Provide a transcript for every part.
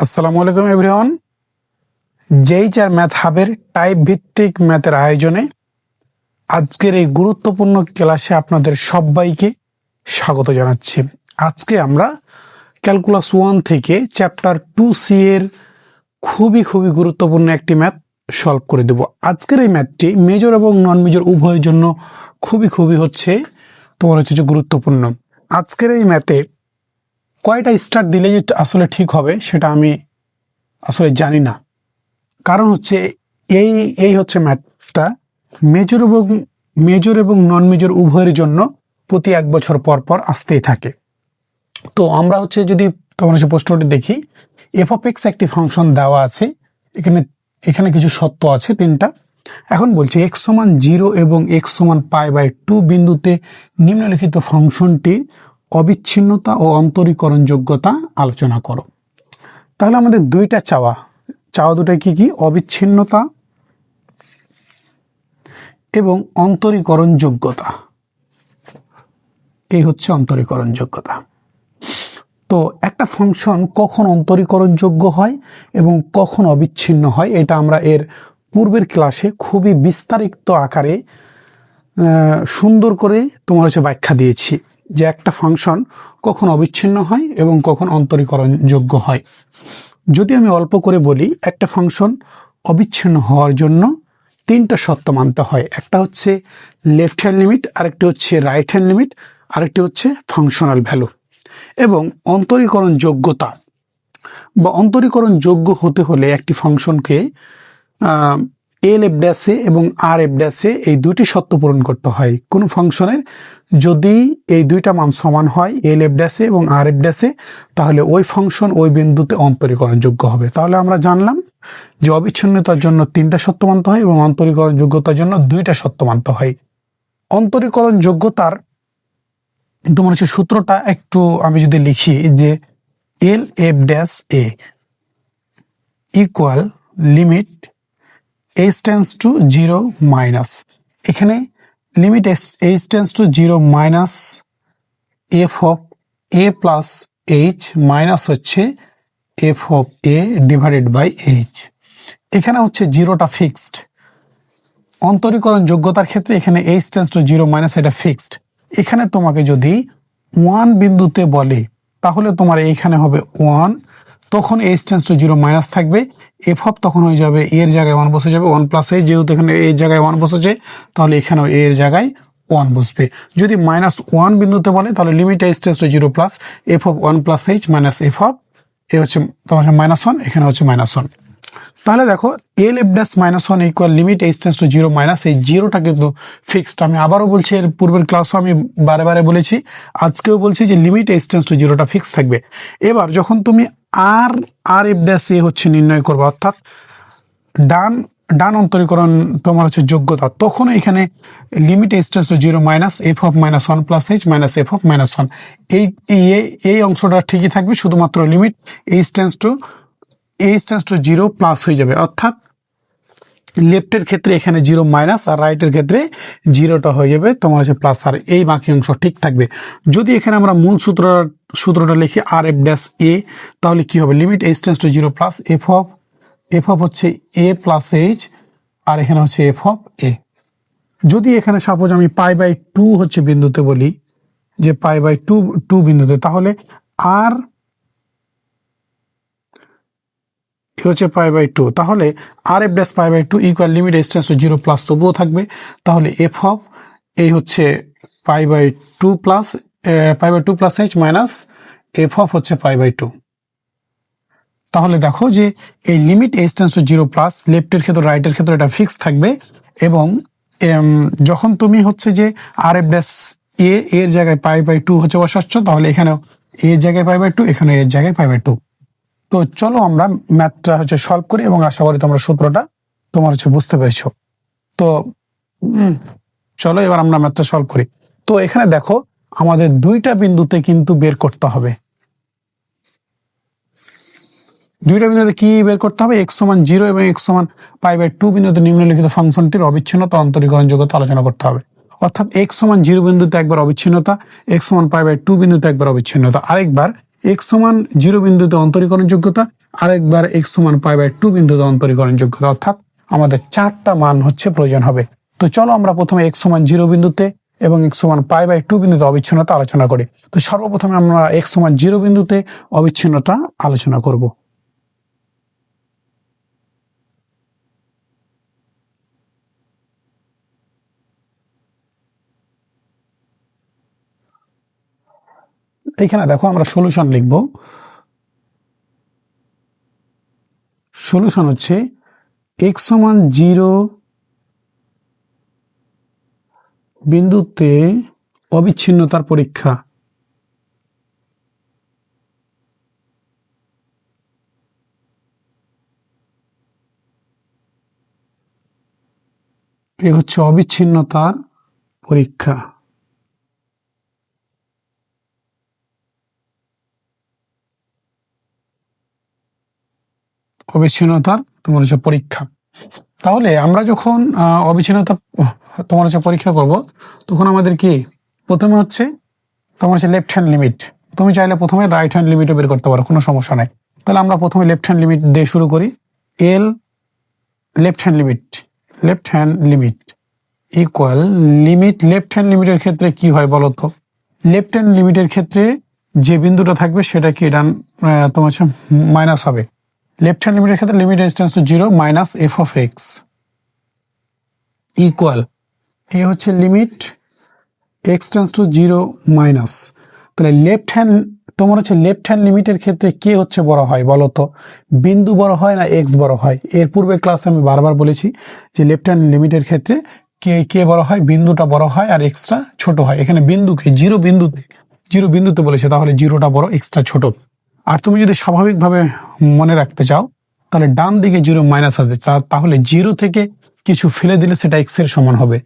আসসালামু আলাইকুম everyone. জেইচআর math হাবের type ভিত্তিক ম্যাথের আয়োজনে আজকের এই গুরুত্বপূর্ণ ক্লাসে আপনাদের সবাইকে স্বাগত জানাচ্ছি। আজকে আমরা ক্যালকুলাস 1 থেকে চ্যাপ্টার 2C এর খুবই গুরুত্বপূর্ণ একটি ম্যাথ সলভ করে দেব। আজকের এই ম্যাথটি মেজর এবং নন মেজর উভয়ের জন্য খুবই হচ্ছে গুরুত্বপূর্ণ। আজকের এই ম্যাথে কয়টা স্টার দিলে যে আসলে ঠিক হবে সেটা আমি আসলে জানি না, কারণ হচ্ছে এই হচ্ছে ম্যাথটা মেজর এবং নন মেজর উভয়ের জন্য প্রতি 1 বছর পর আসতেই থাকে। তো আমরা হচ্ছে যদি তোমার হচ্ছে প্রশ্নটি দেখি, এফ অফ এক্স একটি ফাংশন দেওয়া আছে, এখানে কিছু সত্য আছে 3টা। এখন বলছে এক্স সমান 0 এবং এক্স সমান π/2 বিন্দুতে নিম্নলিখিত ফাংশনটি অবিচ্ছিন্নতা ও অন্তরীকরণ যোগ্যতা আলোচনা করো। তাহলে আমাদের দুইটা চাওয়া দুটা কি অবিচ্ছিন্নতা এবং অন্তরীকরণ যোগ্যতা। এই হচ্ছে অন্তরীকরণ যোগ্যতা। তো একটা ফাংশন কখন অন্তরীকরণ যোগ্য হয় এবং কখন অবিচ্ছিন্ন হয়, এটা আমরা এর পূর্বের ক্লাসে খুবই বিস্তারিত আকারে সুন্দর করে তোমার হচ্ছে ব্যাখ্যা দিয়েছি যে একটা ফাংশন কখন অবিচ্ছিন্ন হয় এবং কখন অন্তরীকরণ যোগ্য হয়। যদি আমি অল্প করে বলি, একটা ফাংশন অবিচ্ছিন্ন হওয়ার জন্য 3টা শর্ত মানতে হয়। একটা হচ্ছে লেফট হ্যান্ড লিমিট, আরেকটি হচ্ছে রাইট হ্যান্ড লিমিট, আরেকটি হচ্ছে ফাংশনাল ভ্যালু। এবং অন্তরীকরণ যোগ্যতা বা অন্তরীকরণ যোগ্য হতে হলে একটি ফাংশনকে এল এফ ড্যাশে এবং আর এফ ড্যাশে এই দুটি শর্ত পূরণ করতে হয়। কোনো ফাংশনের যদি এই দুইটা মান সমান হয়, এল এফ ড্যাশে এবং আর এফ ড্যাশে, তাহলে ওই ফাংশন ওই বিন্দুতে অন্তরীকরণ যোগ্য হবে। তাহলে আমরা জানলাম যে অবিচ্ছিন্নতার জন্য 3টা শর্ত মানতে হয় এবং অন্তরীকরণ যোগ্যতার জন্য 2টা শর্ত মানতে হয়। অন্তরীকরণ যোগ্যতার তোমার হচ্ছে সূত্রটা একটু আমি যদি লিখি যে L F dash A equal limit h tends to 0 minus, এখানে limit h tends to 0 minus f of a plus h minus হচ্ছে f of a divided by h। এখানে হচ্ছে 0টা ফিক্সড। অন্তরীকরণ যোগ্যতার ক্ষেত্রে এখানে h tends to 0 মাইনাস এটা fixed. এখানে তোমাকে যদি 1 বিন্দুতে বলে তাহলে তোমার এইখানে হবে 1, তখন h tends to 0 মাইনাস থাকবে, f অফ তখন হয়ে যাবে এর জায়গায় 1 বসে যাবে 1 প্লাস h, যেহেতু এখানে এর জায়গায় 1 বসেছে তাহলে এখানেও এর জায়গায় 1 বসবে। যদি -1 বিন্দুতে বলে তাহলে limit h tends to 0 plus f of 1 plus h minus f of A হচ্ছে তোমার -1, এখানে হচ্ছে -1। তাহলে দেখো L F dash -1 equal limit h tends to 0 minus, এই 0টা কিন্তু ফিক্সড। আমি আবারও বলছি, এর পূর্বের ক্লাসও আমি বারে বলেছি, আজকেও বলছি যে লিমিট h tends to 0টা ফিক্স থাকবে। এবার যখন তুমি আর এফ ড্যাশ এ হচ্ছে নির্ণয় করবে, অর্থাৎ ডান অন্তরীকরণ তোমার হচ্ছে যোগ্যতা, তখন এখানে limit h tends to 0 minus f of -1 plus h minus f of -1, এই অংশটা ঠিকই থাকবে, শুধুমাত্র limit h tends to 0 plus হয়ে যাবে, অর্থাৎ লেফটের ক্ষেত্রে এখানে 0 মাইনাস আর রাইটের ক্ষেত্রে 0টা হয়ে যাবে তোমার হচ্ছে প্লাস, আর এই বাকি অংশ ঠিক থাকবে। যদি এখানে আমরা মূল সূত্রটা লিখি আর এফ ড্যাশ এ, তাহলে কি হবে limit h tends to 0 plus f of হচ্ছে a প্লাস h, আর এখানে হচ্ছে f অফ a। যদি এখানে সাপোজ আমি π/2 হচ্ছে বিন্দুতে বলি, যে π/2 বিন্দুতে, তাহলে আর হচ্ছে π/2, তাহলে আর F dash π/2 equal limit h tends to 0 plus তবুও থাকবে, তাহলে f অফ এই হচ্ছে π/2 plus h minus f of হচ্ছে π/2। তাহলে দেখো যে এই limit h tends to 0 plus লেফটের ক্ষেত্রে রাইটের ক্ষেত্রে এটা ফিক্স থাকবে, এবং যখন তুমি হচ্ছে যে আর এফ ড্যাশ এর জায়গায় π/2 হচ্ছে বসাচ্ছ, তাহলে এখানেও এর জায়গায় π/2, এখানে এর জায়গায় π/2। তো চলো আমরা ম্যাথটা হচ্ছে সলভ করি, এবং আশা করি তোমরা সূত্রটা তোমার হচ্ছে বুঝতে পেরেছো। তো চলো এবার আমরা ম্যাথটা সলভ করি। তো এখানে দেখো আমাদের 2টা বিন্দুতে কিন্তু বের করতে হবে, 2টা বিন্দুতে কি বের করতে হবে, x সমান 0 এবং x সমান π/2 বিন্দুতে নিম্নলিখিত ফাংশনটির অবিচ্ছিন্নতা অন্তরীকরণ যোগ্যতা আলোচনা করতে হবে। অর্থাৎ x সমান 0 বিন্দুতে একবার অবিচ্ছিন্নতা, x সমান π/2 বিন্দুতে একবার অবিচ্ছিন্নতা, আরেকবার x সমান 0 বিন্দুতে অন্তরীকরণ যোগ্যতা, আরেকবার x সমান π/2 বিন্দুতে অন্তরীকরণ যোগ্যতা, অর্থাৎ আমাদের 4টা মান হচ্ছে প্রয়োজন হবে। তো চলো আমরা প্রথমে x সমান 0 বিন্দুতে এবং x সমান π/2 বিন্দুতে অবিচ্ছিন্নতা আলোচনা করি। তো সর্বপ্রথমে আমরা x সমান 0 বিন্দুতে অবিচ্ছিন্নতা আলোচনা করব। এখানে দেখো আমরা সলিউশন লিখব। সলিউশন হচ্ছে x সমান 0 বিন্দুতে অবিচ্ছিন্নতার পরীক্ষা। এ হচ্ছে অবিচ্ছিন্নতার পরীক্ষা। অবিচ্ছিন্নতার তোমার হচ্ছে পরীক্ষা। তাহলে আমরা যখন অবিচ্ছিন্নতা তোমার হচ্ছে পরীক্ষা করব, তখন আমাদের কি প্রথমে হচ্ছে তোমার হচ্ছে লেফট হ্যান্ড লিমিট। তুমি চাইলে প্রথমে রাইট হ্যান্ড লিমিটও বের করতে পারো, কোনো সমস্যা নাই। তাহলে আমরা প্রথমে লেফট হ্যান্ড লিমিট দিয়ে শুরু করি। L left hand limit equal limit. Left hand লিমিটের ক্ষেত্রে কি হয় বলো তো? লেফট হ্যান্ড লিমিটের ক্ষেত্রে যে বিন্দুটা থাকবে সেটা কি ডান তোমার হচ্ছে মাইনাস হবে। লেফট হ্যান্ড লিমিটের ক্ষেত্রে limit tends to 0 minus F of X equal A হচ্ছে limit x tends to 0 minus. তাহলে লেফট হ্যান্ড তোমার হচ্ছে লেফট হ্যান্ড লিমিটের ক্ষেত্রে কে হচ্ছে বড় হয় বলো তো? বিন্দু বড় হয় না এক্স বড় হয়? এর পূর্বে ক্লাসে আমি বারবার বলেছি যে লেফট হ্যান্ড লিমিটের ক্ষেত্রে কে বড় হয়? বিন্দুটা বড় হয় আর এক্সটা ছোট হয়। এখানে বিন্দুকে জিরো বিন্দুতে বলেছে, তাহলে জিরোটা বড় এক্সটা ছোট। আর তুমি যদি স্বাভাবিকভাবে মনে রাখতে চাও তাহলে ডান দিকে 0 মাইনাস আছে, তাহলে 0 থেকে কিছু ফেলে দিলে সেটা এক্স এর সমান হবে।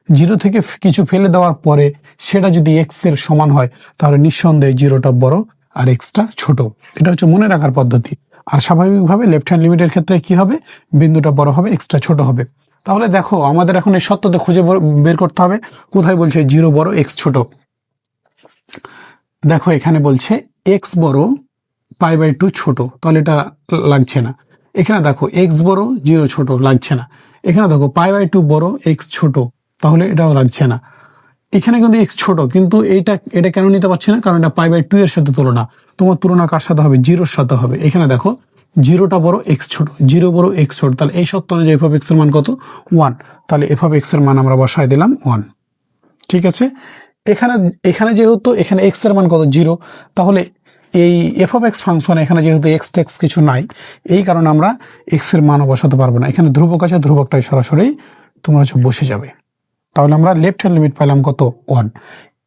0 থেকে কিছু ফেলে দেওয়ার পরে সেটা যদি এক্স এর সমান হয় তাহলে নিঃসন্দেহে 0টা বড় আর এক্সটা ছোট। এটা হচ্ছে মনে রাখার পদ্ধতি। আর স্বাভাবিকভাবে লেফট হ্যান্ড লিমিটের ক্ষেত্রে কি হবে? বিন্দুটা বড় হবে, এক্সটা ছোট হবে। তাহলে দেখো আমাদের এখন এই সত্যটা খুঁজে বের করতে হবে। কোথায় বলছে 0 বড় এক্স ছোট? দেখো এখানে বলছে এক্স বড় π/2 ছোট, তাহলে এটা লাগছে না। এখানে দেখো এক্স বড় 0 ছোট, লাগছে না। এখানে দেখো π/2 বড় এক্স ছোট, তাহলে এটাও লাগছে না। এখানে কিন্তু এক্স ছোট, কিন্তু এটা কেন নিতে পারছি না? কারণ এটা π/2 এর সাথে তুলনা। তোমার তুলনা কার সাথে হবে? 0-র সাথে হবে। এখানে দেখো 0টা বড় এক্স ছোট, 0 বড় এক্স ছোট, তাহলে এই সত্য অনুযায়ী এফ অফ এক্স এর মান কত? 1। তাহলে এফ অফ এক্স এর মান আমরা বসায় দিলাম 1। ঠিক আছে। এখানে যেহেতু এখানে এক্স এর মান কত? 0, তাহলে এই এফ অফ এক্স ফাংশন এখানে যেহেতু এক্স টেক্স কিছু নাই, এই কারণে আমরা এক্স এর মানও বসাতে পারবো না। এখানে ধ্রুবক আছে, ধ্রুবকটাই সরাসরি তোমার হচ্ছে বসে যাবে। তাহলে আমরা লেফট হ্যান্ড লিমিট পেলাম কত? 1।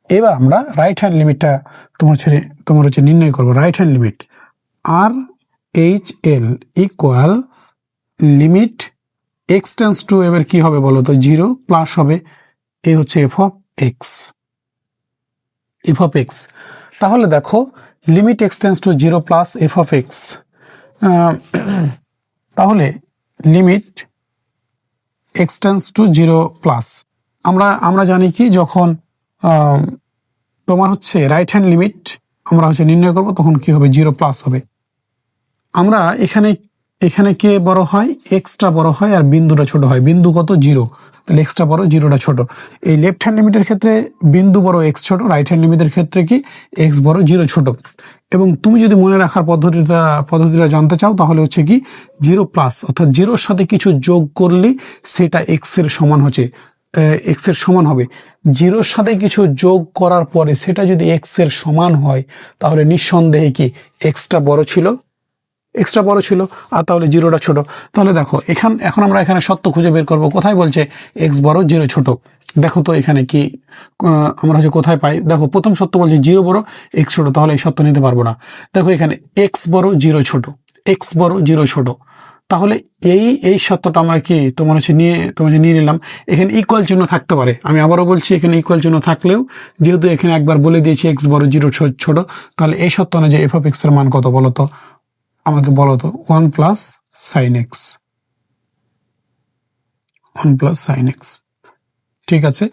এবার আমরা রাইট হ্যান্ড লিমিটটা তোমার হচ্ছে নির্ণয় করবো। Right hand limit R H L equal limit x tends to, এবার কি হবে বলো তো? 0 প্লাস হবে এই হচ্ছে এফ অফ এক্স। তাহলে দেখো limit x tends to 0 plus F of X, তাহলে limit x tends to 0 plus, আমরা জানি কি যখন তোমার হচ্ছে রাইট হ্যান্ড লিমিট আমরা হচ্ছে নির্ণয় করব তখন কি হবে? 0 প্লাস হবে। আমরা এখানে কে বড় হয়? এক্সটা বড় হয় আর বিন্দুটা ছোট হয়। বিন্দু কত? 0, তাহলে এক্সটা বড়, 0টা ছোট। এই লেফট হ্যান্ড লিমিটের ক্ষেত্রে বিন্দু বড় এক্স ছোট, রাইট হ্যান্ড লিমিটের ক্ষেত্রে কি এক্স বড় 0 ছোট। এবং তুমি যদি মনে রাখার পদ্ধতিটা জানতে চাও তাহলে হচ্ছে কি 0 প্লাস, অর্থাৎ 0-র সাথে কিছু যোগ করলে সেটা এক্স এর সমান হচ্ছে এক্স এর সমান হবে। 0-র সাথে কিছু যোগ করার পরে সেটা যদি এক্স এর সমান হয় তাহলে নিঃসন্দেহে কি এক্সটা বড় ছিল আর তাহলে 0টা ছোট। তাহলে দেখো এখন আমরা এখানে সত্য খুঁজে বের করব। কোথায় বলছে এক্স বড় 0 ছোট? দেখো তো এখানে কি আমরা হচ্ছে কোথায় পাই? দেখো প্রথম সত্য বলছে 0 বড় এক্স ছোট, তাহলে এই সত্য নিতে পারবো না। দেখো এখানে এক্স বড় 0 ছোট, তাহলে এই সত্যটা আমরা কি তোমার হচ্ছে নিয়ে নিলাম। এখানে ইকুয়াল চিহ্ন থাকতে পারে, আমি আবারও বলছি এখানে ইকুয়াল চিহ্ন থাকলেও যেহেতু এখানে একবার বলে দিয়েছি এক্স বড় 0 ছোট, তাহলে এই সত্য অনুযায়ী এফ অফ এক্স এর মান কত বলো তো? আমাকে বলো তো। 1 প্লাস সাইন এক্স। ঠিক আছে।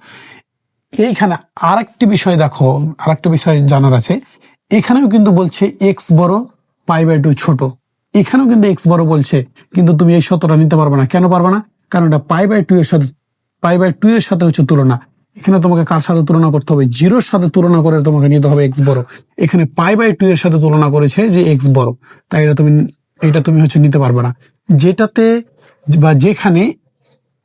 এইখানে আরেকটি বিষয় দেখো, আরেকটা বিষয় জানার আছে। এখানেও কিন্তু বলছে এক্স বড় পাই/2 ছোট, এখানেও কিন্তু এক্স বড় বলছে, কিন্তু তুমি এই সত্যটা নিতে পারবে না। কেন পারবে না? কারণ এটা পাই/2 এর সাথে হচ্ছে তুলনা। এখানে তোমাকে কার সাথে তুলনা করতে হবে? জিরোর সাথে তুলনা করে তোমাকে নিতে হবে এক্স বড়। এখানে পাই/2 এর সাথে তুলনা করেছে যে এক্স বড়, তাই এটা তুমি হচ্ছে নিতে পারবে না। যেটাতে বা যেখানে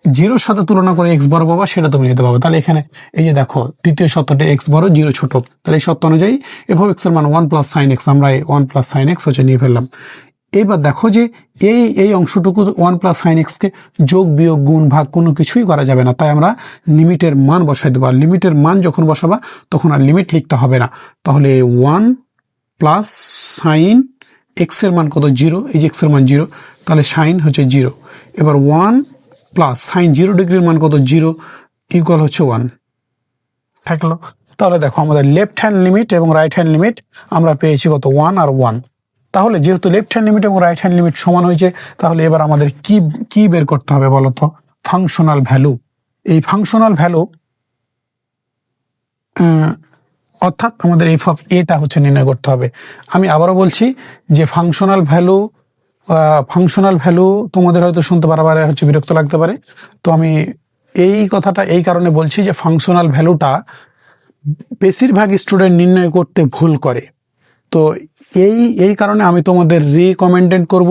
জিরোর সাথে তুলনা করে এক্স বড় পাবা সেটা তুমি নিতে পারবে। তাহলে এখানে এই যে দেখো দ্বিতীয় সত্যটা এক্স বড় জিরো ছোট, তাহলে এই সত্য অনুযায়ী এফ অফ এক্স এর মান 1 + sin x, আমরা এই 1 + sin x হচ্ছে নিয়ে ফেললাম। এবার দেখো যে এই অংশটুকু 1 + sin x কে যোগ বিয়োগ গুণ ভাগ কোনো কিছুই করা যাবে না, তাই আমরা লিমিটের মান বসাই দেবো। আর লিমিটের মান যখন বসাবা তখন আর লিমিট লিখতে হবে না। তাহলে 1 + sin x এর মান কত? 0, এই যে x এর মান 0, তাহলে সাইন হচ্ছে 0। এবার 1 + sin 0 ডিগ্রির মান কত? 0 ইকুয়াল হচ্ছে 1 থাকলো। তাহলে দেখো আমাদের লেফট হ্যান্ড লিমিট এবং রাইট হ্যান্ড লিমিট আমরা পেয়েছি কত? 1 আর 1। তাহলে যেহেতু লেফট হ্যান্ড লিমিট এবং রাইট হ্যান্ড লিমিট সমান হয়েছে, তাহলে এবার আমাদের কি বের করতে হবে বলতো? Functional value. এই ফাংশনাল ভ্যালু অর্থাৎ আমাদের এফ অফ এটা হচ্ছে নির্ণয় করতে হবে। আমি আবারও বলছি যে ফাংশনাল ভ্যালু তোমাদের হয়তো শুনতে বারবার হচ্ছে বিরক্ত লাগতে পারে, তো আমি এই কথাটা এই কারণে বলছি যে ফাংশনাল ভ্যালুটা বেশিরভাগ স্টুডেন্ট নির্ণয় করতে ভুল করে। তো এই কারণে আমি তোমাদের রিকমেন্ডেড করব,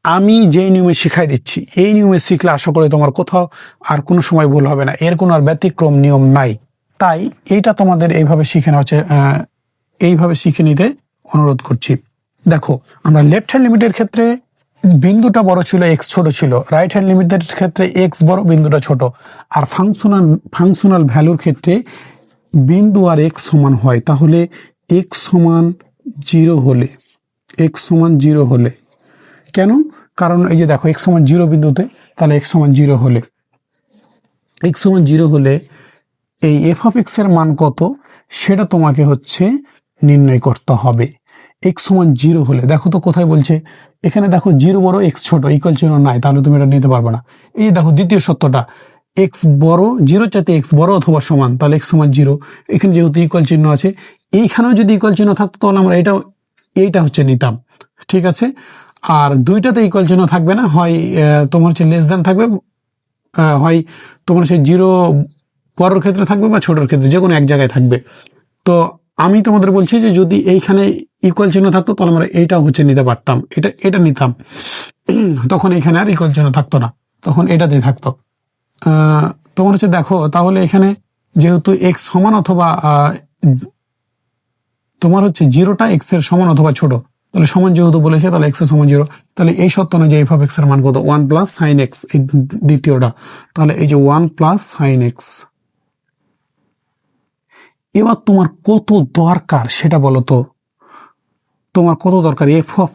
আমি যেই নিয়মে শিখাই দিচ্ছি এই নিয়মে শিখলে আশা করি তোমার কোথাও আর কোনো সময় ভুল হবে না, এর কোনো আর ব্যতিক্রম নিয়ম নাই। তাই এইটা তোমাদের এইভাবে শিখে নিতে অনুরোধ করছি। দেখো আমরা লেফট হ্যান্ড লিমিটের ক্ষেত্রে বিন্দুটা বড় ছিল, এক্স ছোট ছিল। রাইট হ্যান্ড লিমিটের ক্ষেত্রে এক্স বড়, বিন্দুটা ছোট। আর ফাংশনাল ভ্যালুর ক্ষেত্রে বিন্দু আর এক্স সমান হয়। তাহলে এক্স সমান 0 হলে কেন? কারণ এই যে দেখো এক্স সমান 0 বিন্দুতে, তাহলে এক্স সমান 0 হলে এই এফ অফ এক্স এর মান কত সেটা তোমাকে হচ্ছে নির্ণয় করতে হবে। এক্স সমান 0 হলে দেখো তো কোথায় বলছে, এখানে দেখো 0 বড় এক্স ছোট ইকুয়াল চিহ্ন নাই, তাহলে তুমি এটা নিতে পারবে না। এই দেখো দ্বিতীয় সত্যটা এক্স বড়, 0 চাইতে এক্স বড় অথবা সমান, তাহলে এক্স সমান 0। এখানে যেহেতু ইকুয়াল চিহ্ন আছে, এইখানেও যদি ইকুয়াল চিহ্ন থাকতো তাহলে আমরা এইটা হচ্ছে নিতাম, ঠিক আছে। আর দুইটাতে ইকুয়াল চিহ্ন থাকবে না, হয় তোমার হচ্ছে লেস দেন থাকবে, হয় তোমার হচ্ছে 0 বড়োর ক্ষেত্রে থাকবে বা ছোটোর ক্ষেত্রে, যে কোনো এক জায়গায় থাকবে। তো আমি তোমাদের বলছি যে যদি এইখানে ইকুয়াল চিহ্ন থাকতো তাহলে আমরা এইটাও হচ্ছে নিতে পারতাম, এটা নিতাম, তখন এখানে আর ইকুয়াল চিহ্ন থাকতো না, তখন এটাতেই থাকতো। তোমার হচ্ছে দেখো তাহলে এখানে যেহেতু এক্স সমান অথবা তোমার হচ্ছে 0টা এক্স এর সমান অথবা ছোট, তাহলে সমান যেহেতু বলেছে তাহলে এক্স এর সমান 0, তাহলে এই সত্য অনুযায়ী এফ অফ এক্স এর মান কত? 1 + sin x, এই দ্বিতীয়টা। তাহলে এই যে 1 + sin x। এবার তোমার কত দরকার সেটা বলো তো, তোমার কত দরকার? এফ অফ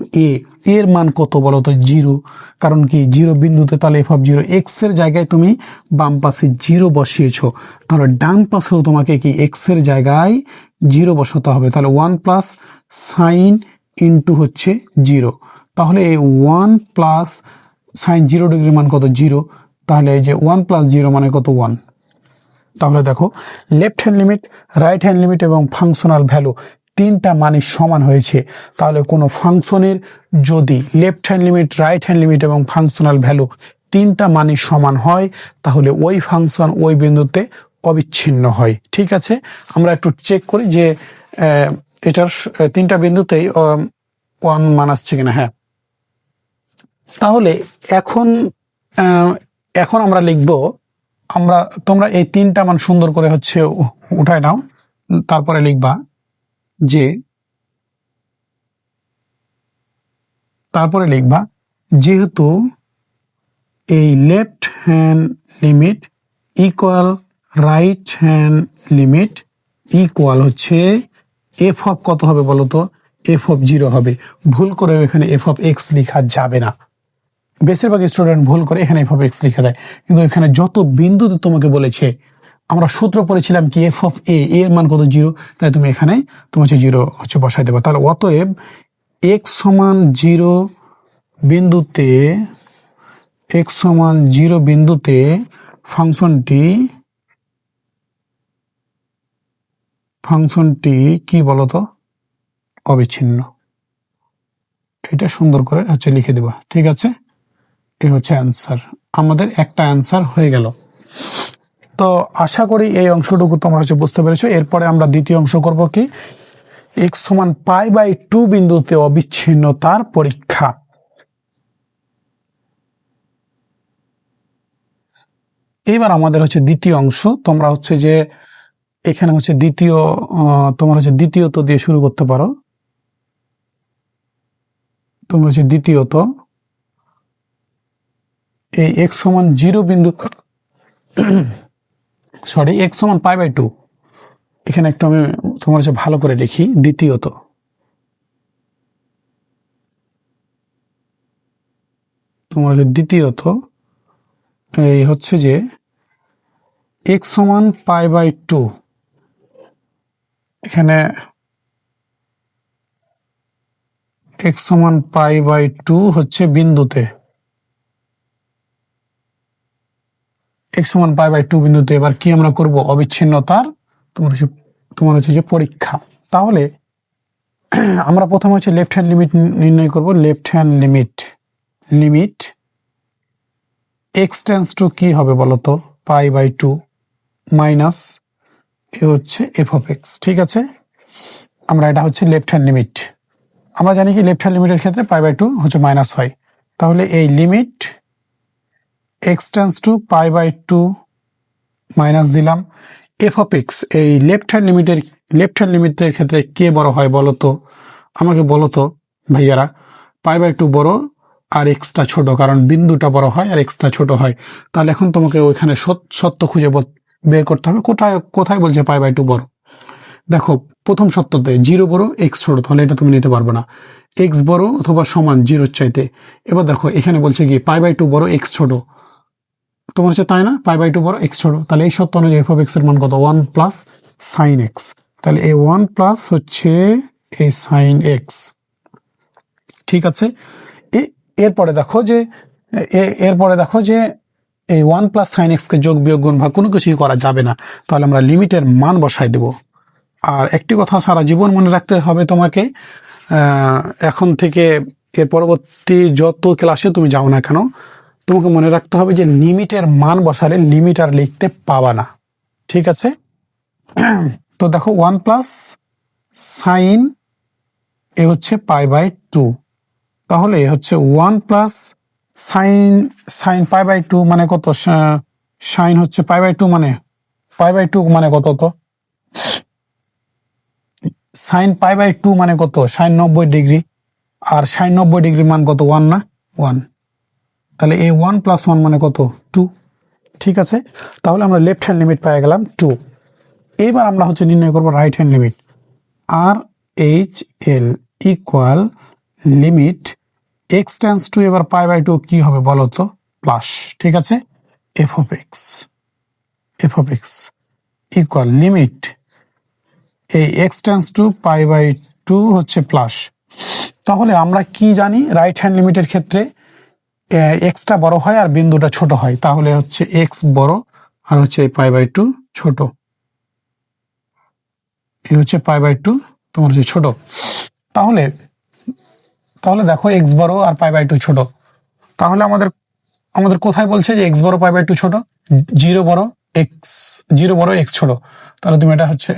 এর মান কত বলো তো? 0। কারণ কি 0 বিন্দুতে, তাহলে এফ অফ 0, এক্স এর জায়গায় তুমি বাম পাশে 0 বসিয়েছো, তাহলে ডান পাশেও তোমাকে কি এক্স এর জায়গায় 0 বসাতে হবে। তাহলে 1 + sin ইন্টু হচ্ছে 0, তাহলে এই 1 + sin 0 ডিগ্রির মান কত? 0। তাহলে এই যে 1 + 0 মানে কত? 1। তাহলে দেখো left hand limit, right hand limit এবং ফাংশনাল ভ্যালু তিনটা মানই সমান হয়েছে। তাহলে কোনো ফাংশনের যদি left hand limit, right hand limit এবং ফাংশনাল ভ্যালু তিনটা মানই সমান হয়, তাহলে ওই ফাংশন ওই বিন্দুতে অবিচ্ছিন্ন হয়। ঠিক আছে, আমরা একটু চেক করি যে এটার তিনটা বিন্দুতেই 1 মান আসছে কিনা। হ্যাঁ, তাহলে এখন আমরা লিখব, তোমরা এই তিনটা মান সুন্দর করে হচ্ছে উঠায় নাও, তারপরে লিখবা যে যেহেতু এই left hand limit equal right hand limit equal হচ্ছে এফ অফ কত হবে বলো তো? এফ অফ 0 হবে। ভুল করে এখানে এফ অফ এক্স লেখা যাবে না। বেশিরভাগ স্টুডেন্ট ভুল করে এখানে এফ অফ এক্স লিখে দেয়, কিন্তু এখানে যত বিন্দুতে তোমাকে বলেছে, আমরা সূত্র পড়েছিলাম কি এফ অফ এর মান কত? 0, তাই তুমি এখানে তোমার হচ্ছে 0 হচ্ছে বসাই দেবো। তাহলে অতএব এক্স সমান 0 বিন্দুতে ফাংশনটি কি বলতো? অবিচ্ছিন্ন। এটা সুন্দর করে হচ্ছে লিখে দেবা, ঠিক আছে? এই হচ্ছে অ্যান্সার, আমাদের একটা অ্যান্সার হয়ে গেল। তো আশা করি এই অংশটুকু তোমরা হচ্ছে বুঝতে পেরেছো। এরপরে আমরা দ্বিতীয় অংশ করব কি, x সমান π/2 বিন্দুতে অবিচ্ছিন্নতার পরীক্ষা। এবার আমাদের হচ্ছে দ্বিতীয় অংশ। তোমরা হচ্ছে যে এখানে হচ্ছে তোমরা হচ্ছে দ্বিতীয়ত দিয়ে শুরু করতে পারো। তোমরা হচ্ছে দ্বিতীয়ত এই x সমান 0 বিন্দু সরি x সমান π/2, এখানে একটু আমি তোমার হচ্ছে ভালো করে লিখি। দ্বিতীয়ত তোমার হচ্ছে দ্বিতীয়ত এই হচ্ছে যে x সমান π/2, এখানে x সমান π/2 হচ্ছে বিন্দুতে, x সমান π/2 বিন্দুতে। এবার কি আমরা করব, অবিচ্ছিন্নতার তোমার হচ্ছে যে পরীক্ষা। তাহলে আমরা প্রথমে হচ্ছে লেফট হ্যান্ড লিমিট নির্ণয় করব। Left hand limit x tends two কি হবে বলতো, π/2 মাইনাস এ হচ্ছে f(x), ঠিক আছে? আমরা এটা হচ্ছে লেফট হ্যান্ড লিমিট। আমরা জানি কি লেফট হ্যান্ড লিমিটের ক্ষেত্রে π/2 হচ্ছে মাইনাস হয়। তাহলে এই limit x tends to π/2 minus দিলাম f(x), এই লেফট হ্যান্ড লিমিটের ক্ষেত্রে কে বড় হয় বলতো, আমাকে বলতো ভাইয়ারা। π/2 বড় আর এক্সটা ছোট, কারণ বিন্দুটা বড় হয় আর এক্সটা ছোট হয়। তাহলে এখন তোমাকে ওইখানে সত্য খুঁজে বের করতে হবে, কোথায় বলছে π/2 বড়। দেখো প্রথম সত্যতে 0 বড় এক্স ছোট, তাহলে এটা তুমি নিতে পারবে না। এক্স বড় অথবা সমান 0 চাইতে। এবার দেখো এখানে বলছে কি π/2 বড় এক্স ছোট, তোমার হচ্ছে তাই না, π/2 বড় এক্স ছোট। তাহলে এই সত্য অনুযায়ী f(x) এর মান কত, 1 প্লাস সাইন এক্স। তাহলে এই 1 প্লাস হচ্ছে এই সাইন এক্স, ঠিক আছে? এরপরে দেখো যে এই 1 প্লাস সাইন এক্স কে যোগ বিয়োগ গুণ ভাগ কোনো কিছুই করা যাবে না। তাহলে আমরা লিমিটের মান বসাই দেব। আর একটি কথা সারা জীবন মনে রাখতে হবে তোমাকে, এখন থেকে এর পরবর্তী যত ক্লাসে তুমি যাও না কেন, তোমাকে মনে রাখতে হবে যে লিমিটের মান বসালে লিমিট আর লিখতে পাবা না, ঠিক আছে? তো দেখো 1 প্লাস সাইন এ হচ্ছে π/2, তাহলে হচ্ছে 1 প্লাস সাইন π/2 মানে কত, সাইন হচ্ছে π/2 মানে কত, তো সাইন π/2 মানে কত, সাইন 90 ডিগ্রি। আর সাইন 90 ডিগ্রির মান কত, 1 না, 1। তাহলে এই 1 প্লাস 1 মানে কত, 2, ঠিক আছে? তাহলে আমরা লেফট হ্যান্ড লিমিট পেয়ে গেলাম 2। এবার আমরা হচ্ছে নির্ণয় করব right hand limit. RHL equal limit x tends to, এবার π/2 কি হবে বলো তো, প্লাস, ঠিক আছে? f(x) ইকুয়াল লিমিট এই x টেন্ডস টু π/2 হচ্ছে প্লাস। তাহলে আমরা কি জানি, রাইট হ্যান্ড লিমিটের ক্ষেত্রে এক্সটা বড় হয় আর বিন্দুটা ছোট হয়। তাহলে হচ্ছে এক্স বড় আর হচ্ছে π/2 ছোট, এই হচ্ছে π/2 তোমার হচ্ছে ছোট। তাহলে দেখো এক্স বড় আর π/2 ছোট। তাহলে আমাদের কোথায় বলছে যে এক্স বড় π/2 ছোট, 0 বড় এক্স ছোট। তাহলে তুমি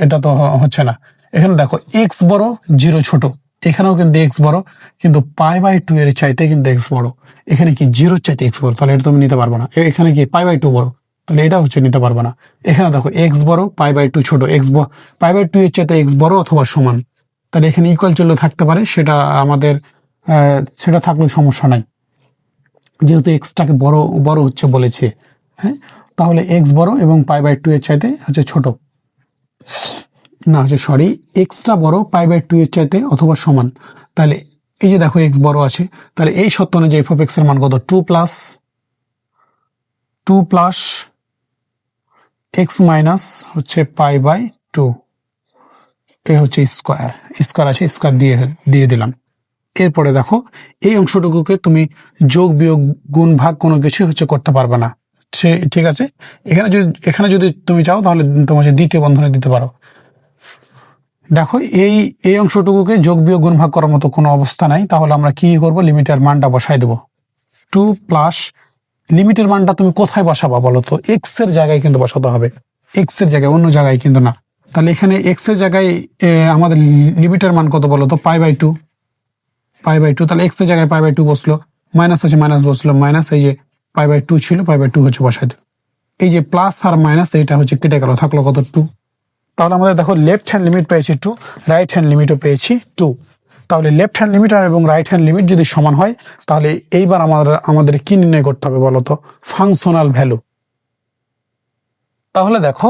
এটা তো হচ্ছে না। এখানে দেখো এক্স বড় 0 ছোট, এখানেও কিন্তু এক্স বড়, কিন্তু π/2 এর চাইতে কিন্তু এক্স বড়। এখানে কি 0 চাইতে এক্স বড়, তাহলে এটা তুমি নিতে পারবে না। এখানে কি π/2 বড়, তাহলে এটা হচ্ছে নিতে পারবে না। এখানে দেখো এক্স বড় π/2 ছোট, π/2 এর চাইতে এক্স বড় অথবা সমান। তাহলে এখানে ইকুয়াল চিহ্ন থাকতে পারে, সেটা থাকলে সমস্যা নাই, যেহেতু এক্সটাকে বড় হচ্ছে বলেছে। হ্যাঁ, তাহলে এক্স বড় এবং π/2 এর চাইতে হচ্ছে ছোট, না হচ্ছে সরি এক্সটা বড় π/2 এর চাইতে অথবা সমান। তাহলে এই যে দেখো এক্স বড় আছে, তাহলে এই সত্য অনুযায়ী f(x) এর মান কত, 2 প্লাস এক্স মাইনাস হচ্ছে π/2, এ হচ্ছে স্কোয়ার আছে, স্কোয়ার দিয়ে দিলাম। এরপরে দেখো এই অংশটুকুকে তুমি যোগ বিয়োগ গুণ ভাগ কোনো কিছু হচ্ছে করতে পারবে না, ঠিক আছে? এখানে যদি তুমি চাও তাহলে তোমার দ্বিতীয় বন্ধনে দিতে পারো। দেখো এই এই অংশটুকুকে যোগ বিয়োগ গুণ ভাগ করার মতো কোনো অবস্থা নাই, তাহলে আমরা কি করব, লিমিটের মানটা বসাই দেবো। 2 প্লাস লিমিটের মানটা তুমি কোথায় বসাবা বলো তো? এক্স এর জায়গায় কিন্তু বসাতে হবে, এক্স এর জায়গায়, অন্য জায়গায় কিন্তু না। তাহলে এখানে এক্স এর জায়গায় আমাদের লিমিটের মান কত বলো তো? π/2, π/2। তাহলে এক্স এর জায়গায় π/2 বসলো, মাইনাস আছে মাইনাস বসলো, মাইনাস এই যে π/2 ছিল, π/2 হচ্ছে বসাই দিল। এই যে প্লাস আর মাইনাস এটা হচ্ছে কেটে গেল, থাকলো কত? 2। তাহলে আমাদের দেখো লেফট হ্যান্ড লিমিট পেয়েছি 2, রাইট হ্যান্ড লিমিটও পেয়েছি 2। তাহলে লেফট হ্যান্ড লিমিট আর এবং রাইট হ্যান্ড লিমিট যদি সমান হয়, তাহলে এইবার আমাদের কি নির্ণয় করতে হবে বলতো? Functional value. তাহলে দেখো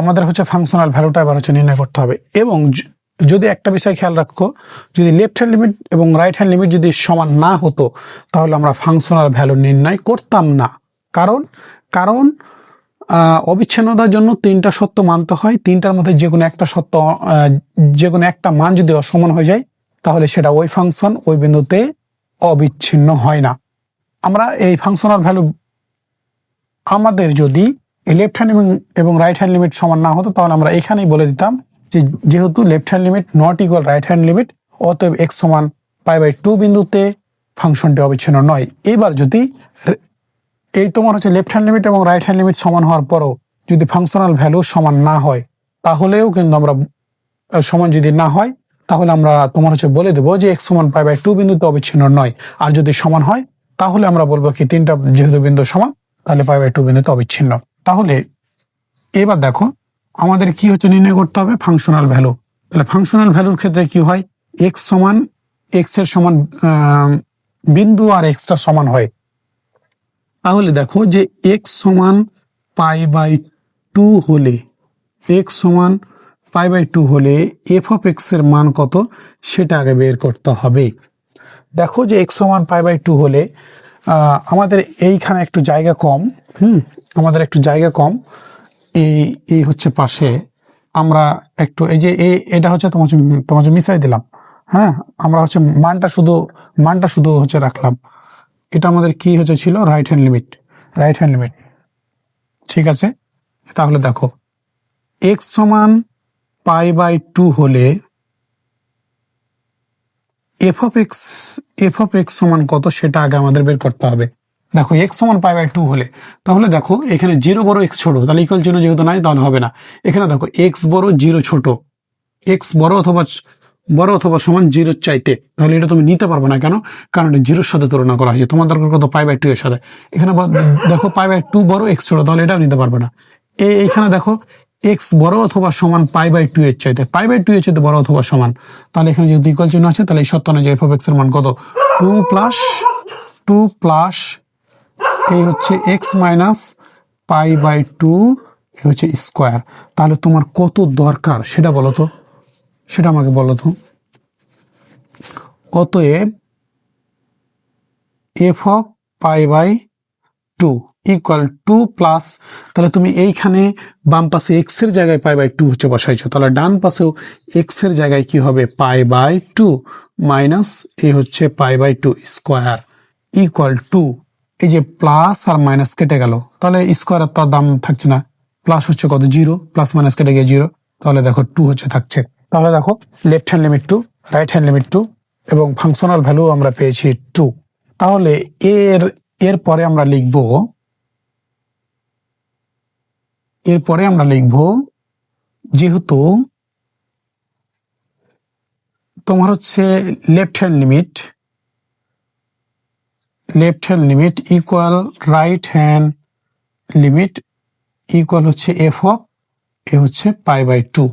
আমাদের হচ্ছে ফাংশনাল ভ্যালুটা এবার হচ্ছে নির্ণয় করতে হবে। এবং যদি একটা বিষয় খেয়াল রাখো, যদি লেফট হ্যান্ড লিমিট এবং রাইট হ্যান্ড লিমিট যদি সমান না হতো, তাহলে আমরা ফাংশনাল ভ্যালু নির্ণয় করতাম না। কারণ কারণ অবিচ্ছিন্নতার জন্য 3টা সত্য মানতে হয়, 3টার মধ্যে যে কোনো একটা সত্য, যে কোনো একটা মান যদি অসমান হয়ে যায়, তাহলে সেটা ওই ফাংশন ওই বিন্দুতে অবিচ্ছিন্ন হয় না। আমরা এই ফাংশনাল ভ্যালু আমাদের যদি লেফট হ্যান্ড এবং রাইট হ্যান্ড লিমিট সমান না হতো, তাহলে আমরা এখানেই বলে দিতাম যে যেহেতু left hand limit not equal right hand limit, অতএব x সমান π/2 বিন্দুতে ফাংশনটি অবিচ্ছিন্ন নয়। এবার যদি এই তোমার হচ্ছে লেফট হ্যান্ড লিমিট এবং রাইট হ্যান্ড লিমিট সমান হওয়ার পরও যদি ফাংশনাল ভ্যালু সমান না হয়, তাহলেও কিন্তু আমরা সমান যদি না হয়, তাহলে আমরা তোমার হচ্ছে বলে দেবো যে x সমান π/2 বিন্দুতে অবিচ্ছিন্ন নয়। আর যদি সমান হয়, তাহলে আমরা বলবো কি 3টা যেহেতু বিন্দু সমান, তাহলে π/2 বিন্দুতে অবিচ্ছিন্ন। তাহলে এবার দেখো আমাদের কি হচ্ছে নির্ণয় করতে হবে? Functional value. তাহলে ফাংশনাল ভ্যালুর ক্ষেত্রে কি হয়? x সমান x এর সমান বিন্দু আর এক্সটা সমান হয়। তাহলে দেখো যে x সমান π/2 হলে, x সমান π/2 হলে f(x) এর মান কত সেটা আগে বের করতে হবে। দেখো যে x সমান π/2 হলে আমাদের এইখানে একটু জায়গা কম, আমাদের একটু জায়গা কম, এই হচ্ছে পাশে আমরা একটু এই যে এটা হচ্ছে তোমার মিশাই দিলাম। হ্যাঁ, আমরা হচ্ছে মানটা শুধু হচ্ছে রাখলাম। এটা আমাদের কি হচ্ছে ছিল? Right hand limit, right hand limit. ঠিক আছে, তাহলে দেখো x সমান π/2 হলে f(x) সমান কত সেটা আগে আমাদের বের করতে হবে। দেখো x সমান π/2 হলে, তাহলে দেখো এখানে 0 বড় x ছোট, তাহলে ইকুয়াল চিহ্ন যেহেতু নাই তাহলে হবে না। এখানে দেখো x বড় 0 ছোট, x বড় অথবা সমান 0 চাইতে, তাহলে এটা তুমি নিতে পারবে না। কেন? কারণ এটা 0-র সাথে তুলনা করা হয়েছে, তোমার দরকার কত? π/2 এর সাথে। এখানে দেখো π/2 বড় x ছোট, তাহলে এটাও নিতে পারবে না। এইখানে দেখো x বড় অথবা সমান π/2 এর চাইতে, π/2 এর চাইতে বড় অথবা সমান, তাহলে এখানে যেহেতু ইকুয়াল চিহ্ন আছে, তাহলে এই সত্য অনুযায়ী f(x) এর মান কত? 2 প্লাস এই হচ্ছে x মাইনাস π/2 হচ্ছে স্কোয়ার। তাহলে তোমার কত দরকার সেটা বলো তো, সেটা আমাকে বলো তো। অতএব f(π/2) ইকুয়াল 2 প্লাস, তাহলে তুমি এইখানে বাম পাশে x এর জায়গায় π/2 হচ্ছে বসাইছো, তাহলে ডান পাশেও x এর জায়গায় কি হবে? π/2 মাইনাস এই হচ্ছে π/2 স্কোয়ার ইকুয়াল 2। এই যে প্লাস আর মাইনাস কেটে গেল, তাহলে স্কোয়ার তার দাম থাকছে না, প্লাস হচ্ছে কত? 0, প্লাস মাইনাস কেটে গিয়ে 0, তাহলে দেখো 2 হচ্ছে থাকছে। তাহলে দেখো left hand limit 2, right hand limit 2 এবং ফাংশনাল ভ্যালু আমরা পেয়েছি 2। তাহলে এরপরে আমরা লিখব যেহেতু তোমার হচ্ছে left hand limit equal right hand limit equal হচ্ছে f(a) হচ্ছে π/2।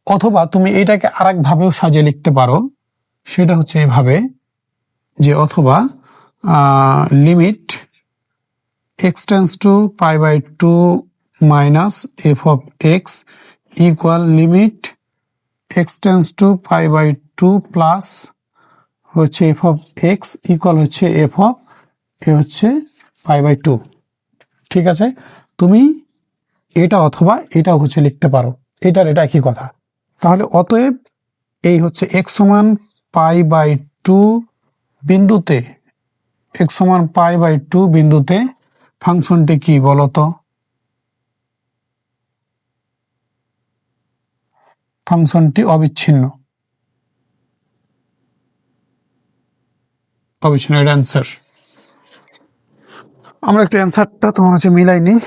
অথবা তুমি এটাকে আরেক ভাবেও সাজিয়ে লিখতে পারো, সেটা হচ্ছে এভাবে যে অথবা limit x tends to π/2 minus f(x) equal limit x tends to π/2 plus হচ্ছে f(x) ইকুয়াল হচ্ছে f(a) হচ্ছে π/2। ঠিক আছে, তুমি এটা অথবা এটাও হচ্ছে লিখতে পারো, এটা একই কথা। তাহলে অতএব এই হচ্ছে x সমান π/2 বিন্দুতে, x সমান π/2 বিন্দুতে ফাংশনটি কি বলতো? ফাংশনটি অবিচ্ছিন্ন, অবিচ্ছিন্ন, এটা অ্যান্সার। আমরা একটু অ্যান্সারটা তোমার হচ্ছে মিলাই নিই,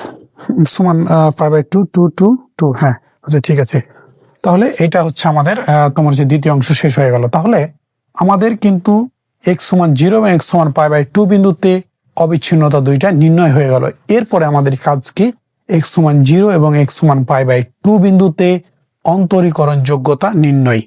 সমান π/2 হ্যাঁ আচ্ছা ঠিক আছে। তাহলে এটা হচ্ছে আমাদের তোমার যে দ্বিতীয় অংশ শেষ হয়ে গেল। তাহলে আমাদের কিন্তু x=0 এবং x=π/2 বিন্দুতে অবিচ্ছিন্নতা দুইটা নির্ণয় হয়ে গেল। এরপরে আমাদের কাজ কি, x=0 এবং x=π/2 বিন্দুতে অন্তরীকরণ যোগ্যতা নির্ণয়।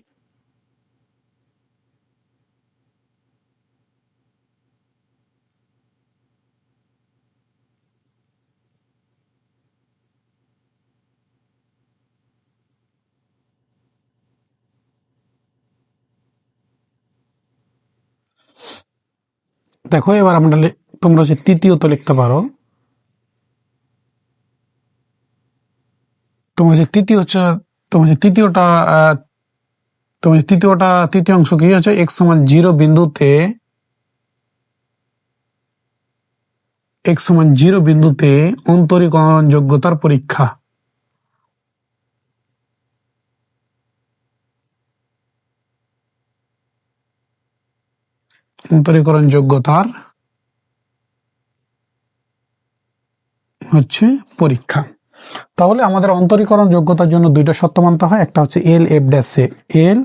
দেখো এবার আমরা তোমরা যে তৃতীয়ত লিখতে পারো, তোমার যে তৃতীয় হচ্ছে, তোমার যে তৃতীয়টা তোমার যে তৃতীয় অংশ কি হচ্ছে, x=0 বিন্দুতে অন্তরীকরণ যোগ্যতার পরীক্ষা। অন্তরীকরণ যোগ্যতার হচ্ছে পরীক্ষা। তাহলে আমাদের অন্তরীকরণ যোগ্যতার জন্য দুইটা শর্ত মানতে হয়, একটা হচ্ছে L/F'(a), L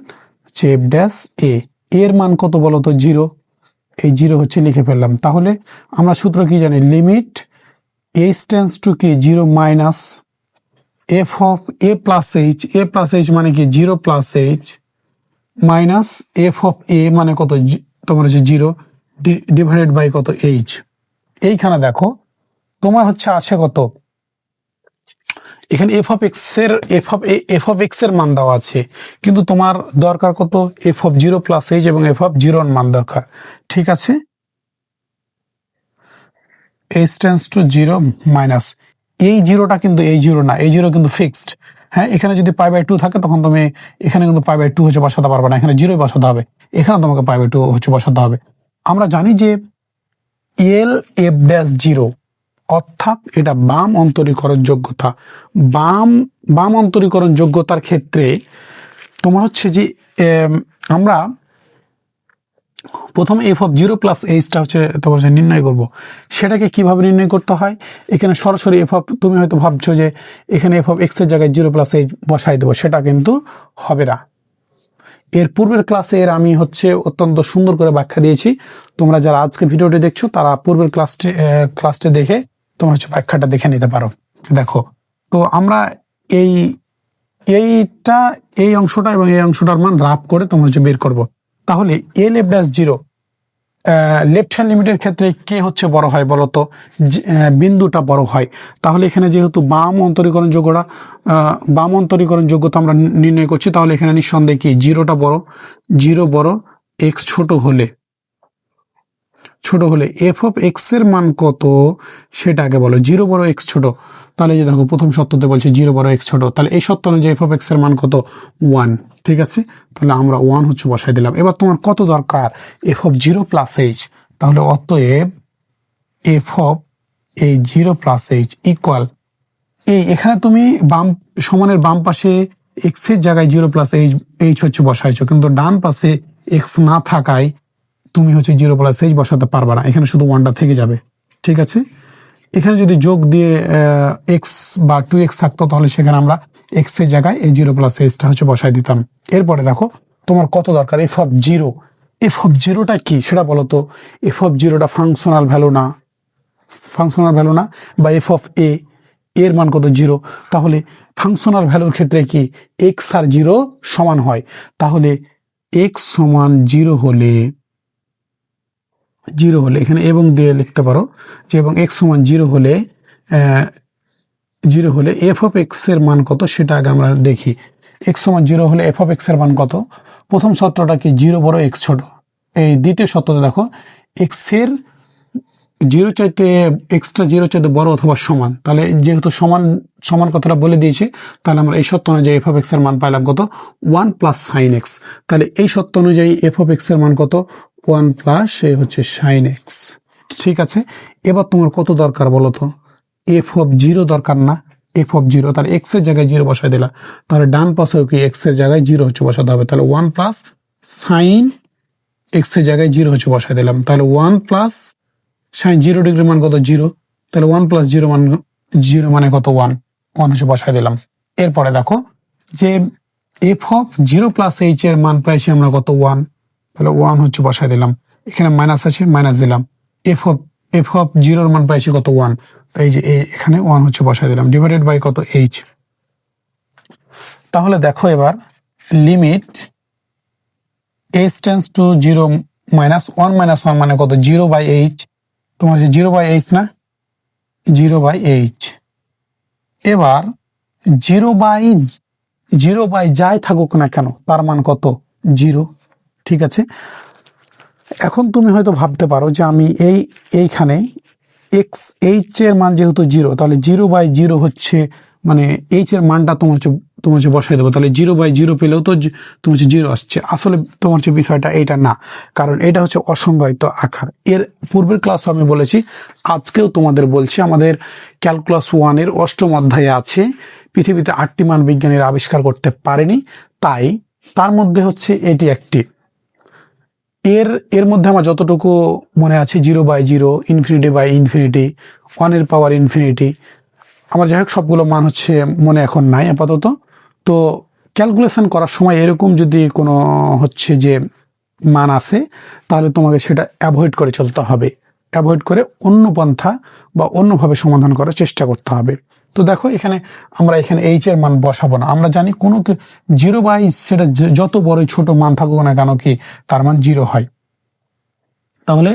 হচ্ছে F'(a), এর মান কত বলতো, 0, এই 0 হচ্ছে লিখে ফেললাম। তাহলে আমরা সূত্র কি জানি, লিমিট h → 0 মাইনাস f(a+h), মানে কি 0+h মাইনাস f(a) মানে কত, তোমার হচ্ছে 0 ডিভাইডেড বাই কত, h। এইখানে দেখো তোমার হচ্ছে আছে কত, এখানে f(x) এর মান দেওয়া আছে, কিন্তু তোমার দরকার কত, f(0+h) এবং f(0) এর মান দরকার। ঠিক আছে, h → 0 মাইনাস এই জিরোটা কিন্তু এই জিরো না, এই জিরো কিন্তু ফিক্সড। হ্যাঁ, এখানে যদি π/2 থাকে তখন তুমি এখানে কিন্তু π/2 হচ্ছে বসাতে পারবে না, এখানে 0 বসাতে হবে, এখানে তোমাকে π/2 হচ্ছে বসাতে হবে। আমরা জানি যে L/F'(0) অর্থাৎ এটা বাম অন্তরীকরণ যোগ্যতা। বাম অন্তরীকরণ যোগ্যতার ক্ষেত্রে তোমার হচ্ছে যে আমরা প্রথমে f(0+h) হচ্ছে তোমার নির্ণয় করব। সেটাকে কিভাবে নির্ণয় করতে হয়, এখানে সরাসরি তুমি হয়তো ভাবছো যে এখানে f(x) এর জায়গায় 0+h বসাই দেবো, সেটা কিন্তু হবে না। এর পূর্বের ক্লাসে আমি হচ্ছে অত্যন্ত সুন্দর করে ব্যাখ্যা দিয়েছি, তোমরা যারা আজকে ভিডিওটি দেখছো তারা পূর্বের ক্লাসটি দেখে তোমরা হচ্ছে ব্যাখ্যাটা দেখে নিতে পারো। দেখো, তো আমরা এই অংশটা এবং এই অংশটার মান রাফ করে তোমরা হচ্ছে বের করব। তাহলে L/F'(0) লেফট হ্যান্ড লিমিটের ক্ষেত্রে কে হচ্ছে বড় হয় বলতো, বিন্দুটা বড় হয়। তাহলে এখানে যেহেতু বাম অন্তরীকরণ যোগ্যতা আমরা নির্ণয় করছি, তাহলে এখানে নিঃসন্দেহে কি 0টা বড়, 0 বড়, x ছোট হলে f(x) এর মান কত সেটা আগে বলো, 0 বড় x ছোট। তাহলে যে দেখো প্রথম শর্ততে বলছে 0 বড় x ছোট, তাহলে এই শর্ত অনুযায়ী f(x) এর মান কত, 1। ঠিক আছে, তাহলে আমরা 1 হচ্ছে বসাই দিলাম। এবার তোমার কত দরকার, f(0+h), তাহলে অতএব f(0+h) ইকুয়াল এখানে তুমি সমানের বাম পাশে x এর জায়গায় 0+h হচ্ছে বসাইছো, কিন্তু ডান পাশে x না থাকায় তুমি হচ্ছে 0+h বসাতে পারবা না, এখানে শুধু 1টা থেকে যাবে। ঠিক আছে, এখানে যদি যোগ দিয়ে x বা 2x থাকতো তাহলে সেখানে আমরা x এর জায়গায় এই 0+h হচ্ছে বসাই দিতাম। এরপরে দেখো তোমার কত দরকার, f(0)টা কি সেটা বলো তো, f(0)টা ফাংশনাল ভ্যালু না, বা f(a) এর মান কত, 0। তাহলে ফাংশনাল ভ্যালুর ক্ষেত্রে কি x আর 0 সমান হয়, তাহলে x = 0 হলে এখানে এবং দিয়ে লিখতে পারো যে, এবং x = 0 হলে f(x) এর মান কত সেটা আগে আমরা দেখি। x = 0 হলে f(x) এর মান কত, প্রথম শর্তটা কি 0 বড় x ছোট। এই দ্বিতীয় শর্তটা দেখো, x এর 0 চাইতে এক্সট্রা 0 চাইতে বড় অথবা সমান, তাহলে যেহেতু সমান কথাটা বলে দিয়েছে, তাহলে আমরা এই শর্ত অনুযায়ী f(x) এর মান পাইলাম কত, 1 + sin x। তাহলে এই শর্ত অনুযায়ী f(x) এর মান কত, 1 + হচ্ছে sin x। ঠিক আছে, এবার তোমার কত দরকার বলো তো, f(0) দরকার না, এফ অফ জিরো, তাহলে এক্স এর জায়গায় জিরো বসাই দিলা, তাহলে ডান পাশেও কি এক্স এর জায়গায় জিরো হচ্ছে বসাতে হবে, তাহলে 1 প্লাস সাইন এক্স এর জায়গায় জিরো হচ্ছে বসাই দিলাম, তাহলে 1 প্লাস সাইন 0 ডিগ্রি মান কত 0, তাহলে 1 প্লাস জিরো মান জিরো মানে কত 1 হচ্ছে বসাই দিলাম। এরপরে দেখো যে F of zero plus H এর মান পাইছি আমরা কত 1, তাহলে 1 হচ্ছে বসাই দিলাম, এখানে মাইনাস আছে মাইনাস দিলাম, এফ অফ জিরোর মান পাইছি কত 1, তাই যে এখানে 1 হচ্ছে বসাই দিলাম, ডিভাইডেড বাই কত এইচ। তাহলে দেখো এবার limit H tends to zero minus 1 মানে কত 0 বাই এইচ, তোমার যে 0 বাই এইচ না, 0 বাই এইচ। এবার 0 বাই যাই থাকুক না কেন তার মান কত 0, ঠিক আছে। এখন তুমি হয়তো ভাবতে পারো যে আমি এইখানে এক্স এইচ এর মান যেহেতু 0, তাহলে 0 বাই 0 হচ্ছে মানে এইচ এর মানটা তোমার হচ্ছে বসাই দেবো, তাহলে 0 বাই 0 পেলেও তো তোমার হচ্ছে 0 আসছে। আসলে তোমার হচ্ছে বিষয়টা এইটা না, কারণ এটা হচ্ছে অসংজ্ঞায়িত আকার। এর পূর্বের ক্লাসে আমি বলেছি, আজকেও তোমাদের বলছি, আমাদের ক্যালকুলাস 1 এর 8ম অধ্যায়ে আছে পৃথিবীতে 8টি মান বিজ্ঞানীরা আবিষ্কার করতে পারেনি, তাই তার মধ্যে হচ্ছে এটি একটি। এর মধ্যে আমার যতটুকু মনে আছে 0 বাই 0, ইনফিনিটি বাই ইনফিনিটি, 1 এর পাওয়ার ইনফিনিটি, আমার যাই হোক সবগুলো মান হচ্ছে মনে এখন নাই আপাতত। তো ক্যালকুলেশন করার সময় এরকম যদি কোনো হচ্ছে যে মান আসে, তাহলে তোমাকে সেটা অ্যাভয়েড করে চলতে হবে, অ্যাভয়েড করে অন্য পন্থা বা অন্যভাবে সমাধান করার চেষ্টা করতে হবে। তো দেখো এখানে আমরা এখানে এইচ এর মান বসাবো না, আমরা জানি কোনো 0 বাই সেটা যত বড়ই ছোট মান থাকুক না কেন কি তার মান 0 হয়, তাহলে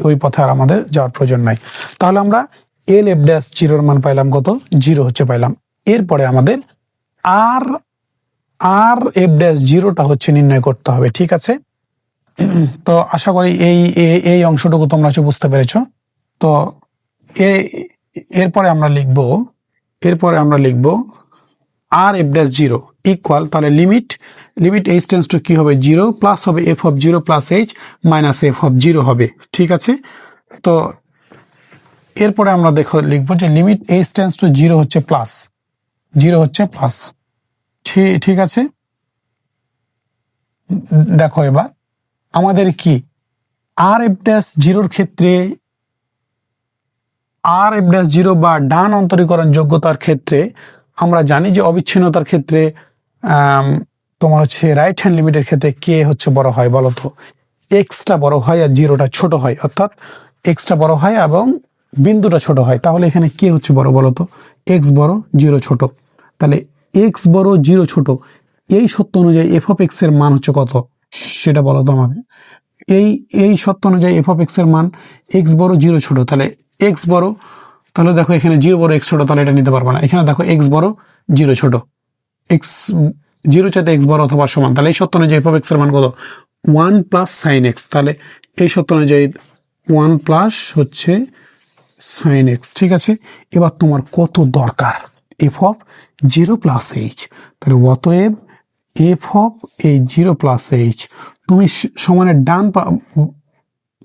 ওই পথে আর আমাদের যাওয়ার প্রয়োজন নাই। তাহলে আমরা এল এফ ড্যাশ জিরোর মান পাইলাম কত 0 হচ্ছে পাইলাম। এরপরে আমাদের আর এফ ড্যাশ জিরোটা হচ্ছে নির্ণয় করতে হবে, ঠিক আছে। তো আশা করি এই অংশটুকু তোমরা হচ্ছে বুঝতে পেরেছো। তো এরপরে আমরা লিখবো আর এফ ড্যাশ জিরো ইকুয়াল, তাহলে লিমিট এইচ টেন্স টু কি হবে 0 প্লাস হবে F of 0 plus h minus F of 0 হবে, ঠিক আছে। তো এরপরে আমরা লিখবো যে লিমিট এইচ টেন্স টু 0 হচ্ছে প্লাস, 0 হচ্ছে প্লাস, ঠিক আছে। দেখো এবার আমাদের কি আর এফ ড্যাশ জিরোর ক্ষেত্রে, আর এফ ড্যাশ জিরো বা ডান অন্তরীকরণ যোগ্যতার ক্ষেত্রে আমরা জানি যে অবিচ্ছিন্নতার ক্ষেত্রে তোমার হচ্ছে রাইট হ্যান্ড লিমিটের ক্ষেত্রে কে হচ্ছে বড় হয় বলো তো, এক্সটা বড় হয় আর জিরোটা ছোট হয়, অর্থাৎ এক্সটা বড় হয় এবং বিন্দুটা ছোট হয়। তাহলে এখানে কে হচ্ছে বড় বলো তো, এক্স বড় জিরো ছোট, তাহলে এক্স বড় জিরো ছোট, এই সত্য অনুযায়ী এফ অফ এক্স এর মান হচ্ছে কত সেটা বলো তো আমাকে। এই সত্য অনুযায়ী এফ অফ এক্স এর মান এক্স বড় জিরো ছোট, তাহলে এক্স বড়, তাহলে দেখো এখানে জিরো বড় এক্স ছোট, তাহলে এটা নিতে পারবো না। এখানে দেখো এক্স বড় জিরো ছোট, এক্স জিরো চাইতে এক্স বড় অথবা সমান, তাহলে এই সত্য অনুযায়ী এফ অফ এক্স এর মান কত 1 প্লাস সাইন এক্স, তাহলে এই সত্য অনুযায়ী 1 প্লাস হচ্ছে সাইন এক্স, ঠিক আছে। এবার তোমার কত দরকার এফ অফ 0 প্লাস এইচ, তাহলে অতএব এফ অফ এই 0 প্লাস এইচ, তুমি সমানের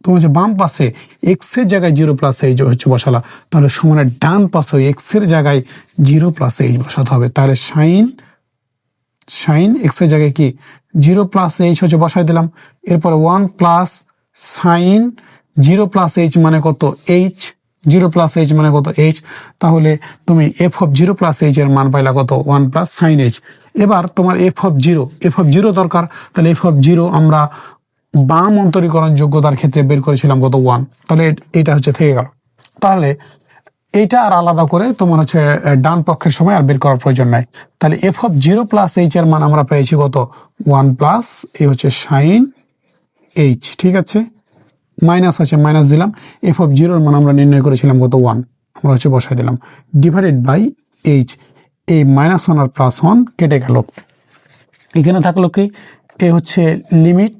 তোমার যে বাম পাশে এক্স এর জায়গায় 0 প্লাস এইচ হচ্ছে বসালা, তাহলে সমানের ডান পাশে এক্স এর জায়গায় 0 প্লাস এইচ বসাতে হবে, তাহলে সাইন এক্স এর জায়গায় কি 0 প্লাস এইচ হচ্ছে বসাই দিলাম। এরপর 1 প্লাস সাইন 0 প্লাস এইচ মানে কত এইচ, 0 প্লাস এইচ মানে কত এইচ, তাহলে তুমি এফ অফ 0 প্লাস এইচ এর মান পাইলা কত 1 প্লাস সাইন এইচ। এবার তোমার এফ অফ 0 দরকার, তাহলে এফ অফ 0 আমরা বাম অন্তরীকরণ যোগ্যতার ক্ষেত্রে বের করেছিলাম কত 1, তাহলে এটা হচ্ছে থেকে গেল। তাহলে এইটা আর আলাদা করে তোমার হচ্ছে ডান পক্ষের সময় আর বের করার প্রয়োজন নাই। তাহলে এফ অফ 0 প্লাস এইচ এর মান আমরা পেয়েছি কত 1 প্লাস এই হচ্ছে সাইন এইচ, ঠিক আছে। মাইনাস আছে মাইনাস দিলাম, এফ অফ 0 এর মান আমরা নির্ণয় করেছিলাম কত 1, আমরা হচ্ছে বসাই দিলাম, ডিভাইডেড বাই এইচ, এই -1 আর +1 কেটে গেল। এখানে থাকলো কি এ হচ্ছে লিমিট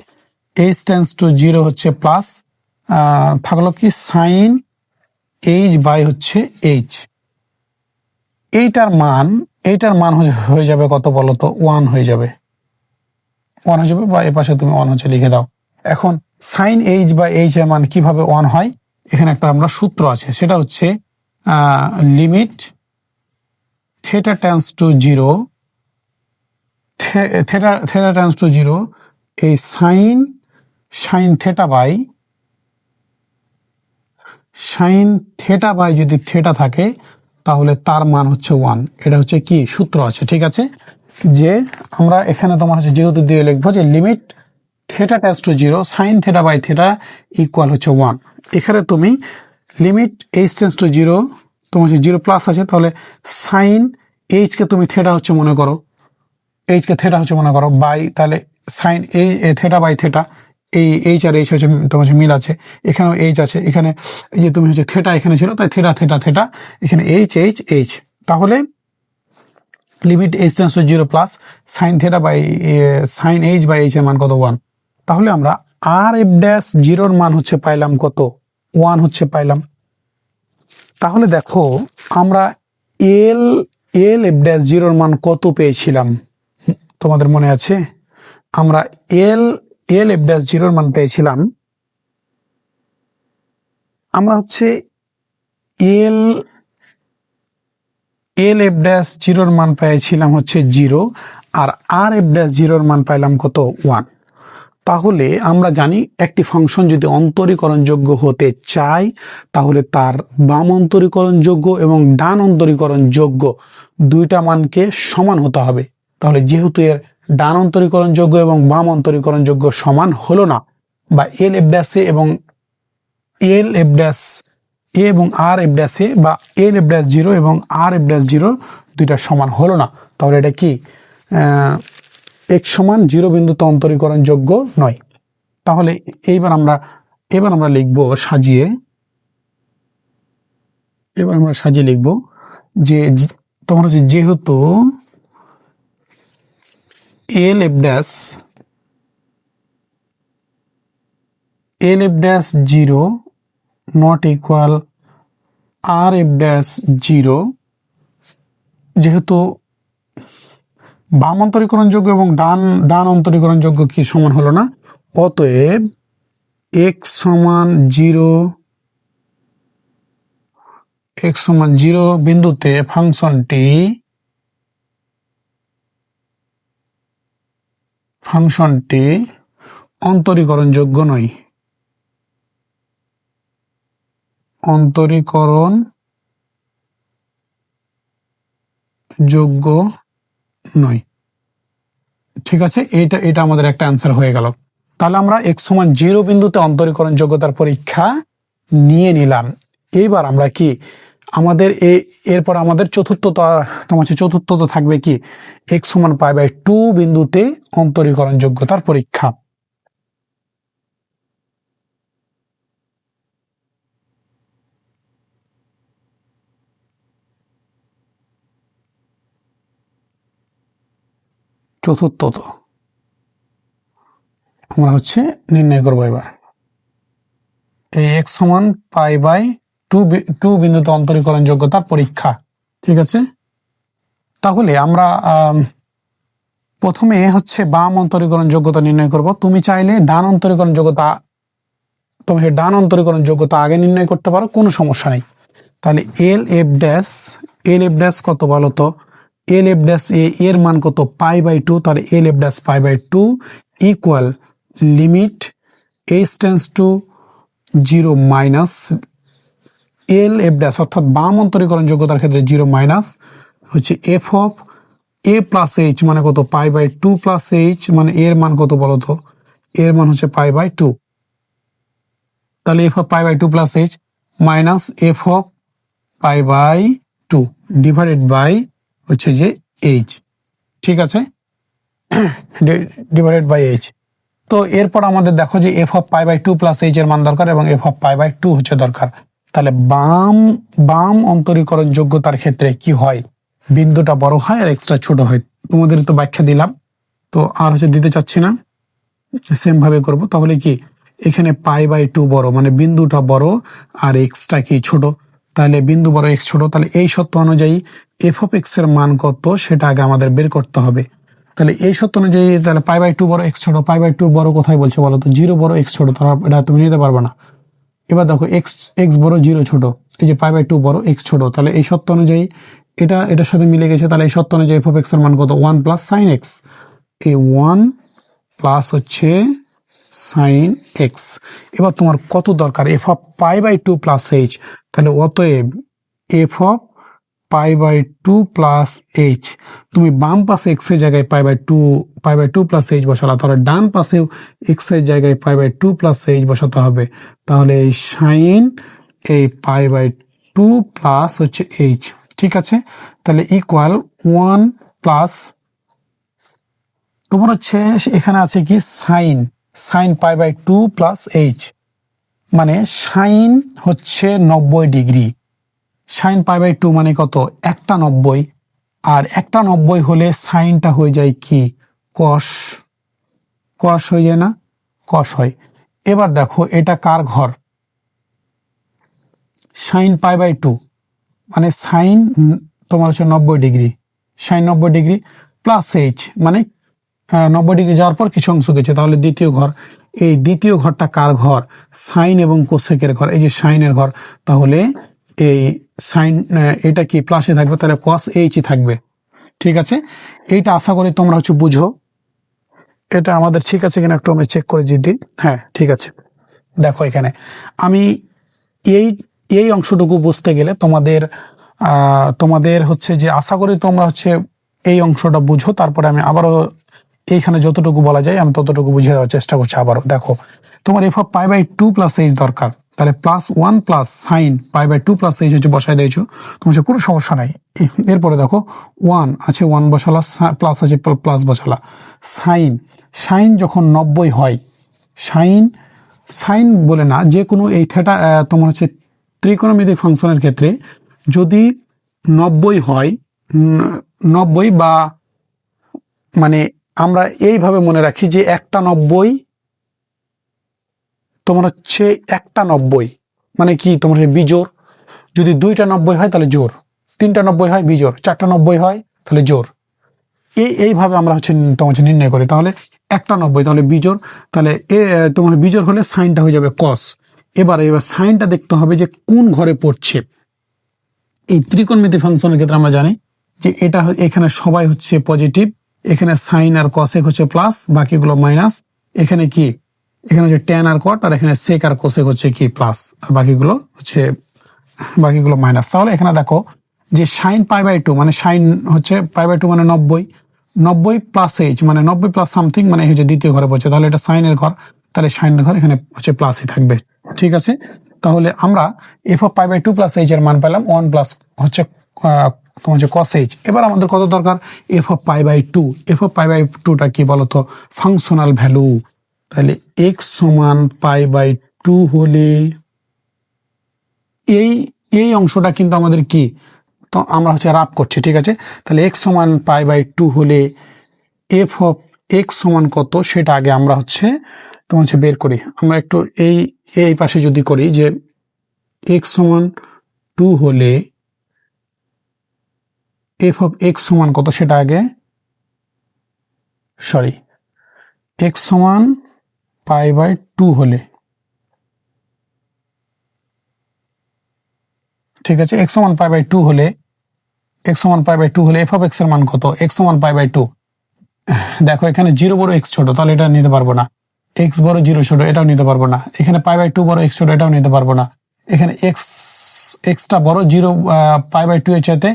এইচ টেন্স টু 0 হচ্ছে প্লাস, থাকলো কি সাইন এইচ বাই হচ্ছে এইচ, এইটার মান হয়ে যাবে কত বলতো 1 হয়ে যাবে, বা এ পাশে তুমি 1 হচ্ছে লিখে দাও। এখন সাইন এইচ বা এইচ এর মান কিভাবে 1 হয়, এখানে একটা আমরা সূত্র আছে, সেটা হচ্ছে limit theta tends to 0, theta tends to 0, এই sin theta বাই যদি theta থাকে তাহলে তার মান হচ্ছে 1। এটা হচ্ছে কি সূত্র আছে, ঠিক আছে, যে আমরা এখানে তোমার হচ্ছে 0 দিয়ে লিখবো যে limit theta tends to 0 sin theta by theta equal হচ্ছে 1। এখানে তুমি লিমিট h tends to 0 তোমার হচ্ছে 0 প্লাস আছে, তাহলে sin h কে তুমি theta হচ্ছে মনে করো, h কে theta হচ্ছে মনে করো বাই, তাহলে sin theta বাই theta, এই h আর h হচ্ছে তোমার হচ্ছে মিল আছে, এখানেও h আছে, এখানে এই যে তুমি হচ্ছে theta এখানে ছিল, তাই theta এখানে h, তাহলে limit h tends to 0 plus sin theta by sin h by h এর মান কত 1। তাহলে আমরা r f ড্যাশ 0 এর মান হচ্ছে পাইলাম কত 1 হচ্ছে পাইলাম। তাহলে দেখো আমরা l f ড্যাশ 0 এর মান কত পেয়েছিলাম তোমাদের মনে আছে? আমরা l f ড্যাশ 0 এর মান পেয়েছিলাম, আমরা হচ্ছে l f ড্যাশ 0 এর মান পেয়েছিলাম হচ্ছে 0, আর r f ড্যাশ 0 এর মান পাইলাম কত 1। তাহলে আমরা জানি একটি ফাংশন যদি অন্তরীকরণযোগ্য হতে চায় তাহলে তার বাম অন্তরীকরণযোগ্য এবং ডান অন্তরীকরণযোগ্য দুইটা মানকে সমান হতে হবে। তাহলে যেহেতু এর ডান অন্তরীকরণযোগ্য এবং বাম অন্তরীকরণযোগ্য সমান হলো না, বা l f ড্যাশ a এবং l f ড্যাশ a এবং r f ড্যাশ a বা l f ড্যাশ 0 এবং r f ড্যাশ 0 দুইটা সমান হলো না, তাহলে এটা কি x সমান 0 বিন্দুতে অন্তরীকরণযোগ্য নয়। তাহলে এবার আমরা লিখব সাজিয়ে, লিখব যে তোমার হচ্ছে যেহেতু l f dash 0 not equal r f dash 0, যেহেতু বাম অন্তরীকরণযোগ্য এবং ডান অন্তরীকরণযোগ্য কি সমান হলো না, অতএব x সমান 0 বিন্দুতে ফাংশনটি অন্তরীকরণযোগ্য নয়, ঠিক আছে। এটা আমাদের একটা অ্যান্সার হয়ে গেল। তাহলে আমরা x সমান 0 বিন্দুতে অন্তরীকরণ যোগ্যতার পরীক্ষা নিয়ে নিলাম। এইবার আমরা কি আমাদের এরপর আমাদের চতুর্থত থাকবে কি x সমান π/2 বিন্দুতে অন্তরীকরণ যোগ্যতার পরীক্ষা। চতুর্থত আমরা হচ্ছে নির্ণয় করবো এবার এই x সমান π/2 বিন্দুতে অন্তরীকরণ যোগ্যতার পরীক্ষা, ঠিক আছে। তাহলে আমরা প্রথমে হচ্ছে বাম অন্তরীকরণ যোগ্যতা নির্ণয় করব। তুমি চাইলে ডান অন্তরীকরণ যোগ্যতা আগে নির্ণয় করতে পারো, কোনো সমস্যা নেই। তাহলে l f ড্যাশ কত বলো তো, l f ড্যাশ এর মান কত π/2, তাহলে l f dash π/2 equal limit h tends to 0 minus l f dash অর্থাৎ বাম অন্তরীকরণ যোগ্যতার ক্ষেত্রে 0 মাইনাস হচ্ছে f of a plus h মানে কত π/2 প্লাস h, মানে এর মান কত বলতো, এর মান হচ্ছে π/2। তাহলে f of π/2 plus h minus f of π/2 divided by হচ্ছে যে h, ঠিক আছে, ডিভাইডেড বাই h। তো এরপর আমাদের দেখো যে f অফ π/2 প্লাস h এর মান দরকার এবং f অফ π/2 হচ্ছে দরকার। তাহলে বাম অন্তরীকরণ যোগ্যতার ক্ষেত্রে কি হয়, বিন্দুটা বড় হয় আর এক্সট্রা ছোট হয়। তোমাদের তো ব্যাখ্যা দিলাম, তো আর হচ্ছে দিতে চাচ্ছি না, সেম ভাবে করব। তাহলে কি এখানে π/2 বড় মানে বিন্দুটা বড় আর এক্সট্রা কি ছোট, তাহলে বিন্দু বড় এক্স ছোট। তাহলে এই সত্য অনুযায়ী f অফ x এর মান কত সেটা আগে আমাদের বের করতে হবে। তাহলে এই সত্য অনুযায়ী তাহলে π/2 বড় x ছোট, π/2 বড় কোথায় বলছে বলো তো, 0 বড় x ছোট, তাহলে এটা তুমি নিতে পারবে না। এবার দেখো x বড় 0 ছোট, এই যে π/2 বড় x ছোট, তাহলে এই সত্য অনুযায়ী এটার সাথে মিলে গেছে, তাহলে এই সত্য অনুযায়ী এফ অফ এক্স এর মান কত, 1 প্লাস সাইন এক্স। এই 1 প্লাস হচ্ছে সাইন এক্স। এবার তোমার কত দরকার, f of pi by 2 plus h. তাহলে অতএব f of pi by 2 plus h, তুমি বাম পাশে এক্স এর জায়গায় পাই বাই 2 প্লাস এইচ বসালা, তাহলে ডান পাশেও এক্স এর জায়গায় পাই বাই 2 প্লাস এইচ বসাতে হবে। তাহলে এই সাইন এই পাই বাই 2 প্লাস হচ্ছে এইচ, ঠিক আছে। তাহলে ইকুয়াল 1 প্লাস তোমার হচ্ছে এখানে আছে কি sine pi by 2 plus h, মানে সাইন হচ্ছে 90 ডিগ্রি। সাইন পাই বাই 2 মানে কত, একটা 90, আর একটা 90 হলে সাইনটা হয়ে যায় কি কস হয়ে যায় না, কস হয়। এবার দেখো এটা কার ঘর, সাইন পাই বাই 2 মানে সাইন তোমার হচ্ছে 90 degree, sine 90 degree plus h মানে 90 ডিগ্রি যাওয়ার পর কিছু অংশ গেছে, তাহলে দ্বিতীয় ঘর। এই দ্বিতীয় ঘরটা কার ঘর, সাইন এবং কোসেকের ঘর, এই যে সাইনের ঘর। তাহলে এই সাইন এটা কি প্লাসে থাকবে, তাহলে কস এইচই থাকবে, ঠিক আছে। এইটা আশা করি তোমরা হচ্ছে বুঝো। এটা আমাদের ঠিক আছে কিনা একটু আমি চেক করে দিই। হ্যাঁ ঠিক আছে। দেখো এখানে আমি এই অংশটুকু বুঝতে গেলে তোমাদের হচ্ছে যে আশা করি তোমরা হচ্ছে এই অংশটা বুঝো। তারপরে আমি আবারও এইখানে যতটুকু বলা যায় আমি ততটুকু বুঝিয়ে দেওয়ার চেষ্টা করছি আবারও। দেখো তোমার f of pi by 2 plus h দরকার, তাহলে plus 1 plus sine pi by 2 plus h হচ্ছে বসাই দিয়েছো, তোমার কোনো সমস্যা নাই। এরপরে দেখো 1 আছে, 1 বসালা, প্লাস আছে প্লাস বসালা। সাইন যখন 90 হয়, সাইন বলে না, যে কোনো এই থেটা তোমার হচ্ছে ত্রিকোণমিতিক ফাংশনের ক্ষেত্রে যদি 90 হয়, 90 বা মানে আমরা এইভাবে মনে রাখি যে একটা 90 তোমার হচ্ছে একটা 90 মানে কি তোমার বিজোড়। যদি দুইটা 90 হয় তাহলে জোর, তিনটা 90 হয় বিজোড়, চারটা 90 হয় তাহলে জোর। এইভাবে আমরা হচ্ছে তোমার নির্ণয় করি। তাহলে একটা 90 তাহলে বিজোড়, তাহলে তোমার বিজোড় হলে সাইনটা হয়ে যাবে কস। এবার সাইনটা দেখতে হবে যে কোন ঘরে পড়ছে। এই ত্রিকোণমিতি ফাংশনের ক্ষেত্রে আমরা জানি যে এটা এখানে সবাই হচ্ছে পজিটিভ, এখানে সাইন আর কসেক হচ্ছে প্লাস, বাকিগুলো মাইনাস। এখানে কি, এখানে হচ্ছে ট্যান আর কট, আর এখানে সেক আর কোসেক হচ্ছে কি প্লাস, আর বাকিগুলো মাইনাস। তাহলে এখানে দেখো যে সাইন পাই বাই 2 মানে সাইন হচ্ছে পাই বাই 2 মানে 90 প্লাস এইচ মানে 90 প্লাস সামথিং মানে হচ্ছে দ্বিতীয় ঘরে পড়ছে, তাহলে এটা সাইনের ঘর, তাহলে সাইনের ঘর এখানে হচ্ছে প্লাসই থাকবে, ঠিক আছে। তাহলে আমরা f of pi by 2 plus H এর মান পেলাম 1 প্লাস হচ্ছে তোমার হচ্ছে কস এইচ। এবার আমাদের কত দরকার, f of pi by 2। F of pi by 2টা কি বলতো, ফাংশনাল ভ্যালু। তাহলে এক্স সমান পাই বাই 2 হলে এই অংশটা কিন্তু আমাদের কি, তো আমরা হচ্ছে রাফ করছি, ঠিক আছে। তাহলে এক্স সমান পাই বাই 2 হলে এফ অফ এক্স সমান কত সেটা আগে আমরা হচ্ছে তোমার হচ্ছে বের করি। আমরা একটু এই পাশে যদি করি যে এক্স সমান 2 হলে এফ অফ এক্স সমান কত সেটা আগে, সরি, এক্স সমান পাই বাই 2 হলে, ঠিক আছে, এক্স সমান পাই বাই 2 হলে এফ অফ এক্স এর মান কত, এক্স সমান পাই বাই 2। দেখো এখানে 0 বড় এক্স ছোট, তাহলে এটা নিতে পারবো না। এক্স বড় 0 ছোট, এটাও নিতে পারবো না। এখানে পাই বাই 2 বড় এক্স ছোট, এটাও নিতে পারবো না। এখানে এক্সটা বড় 0 পাই বাই 2 এর চাইতে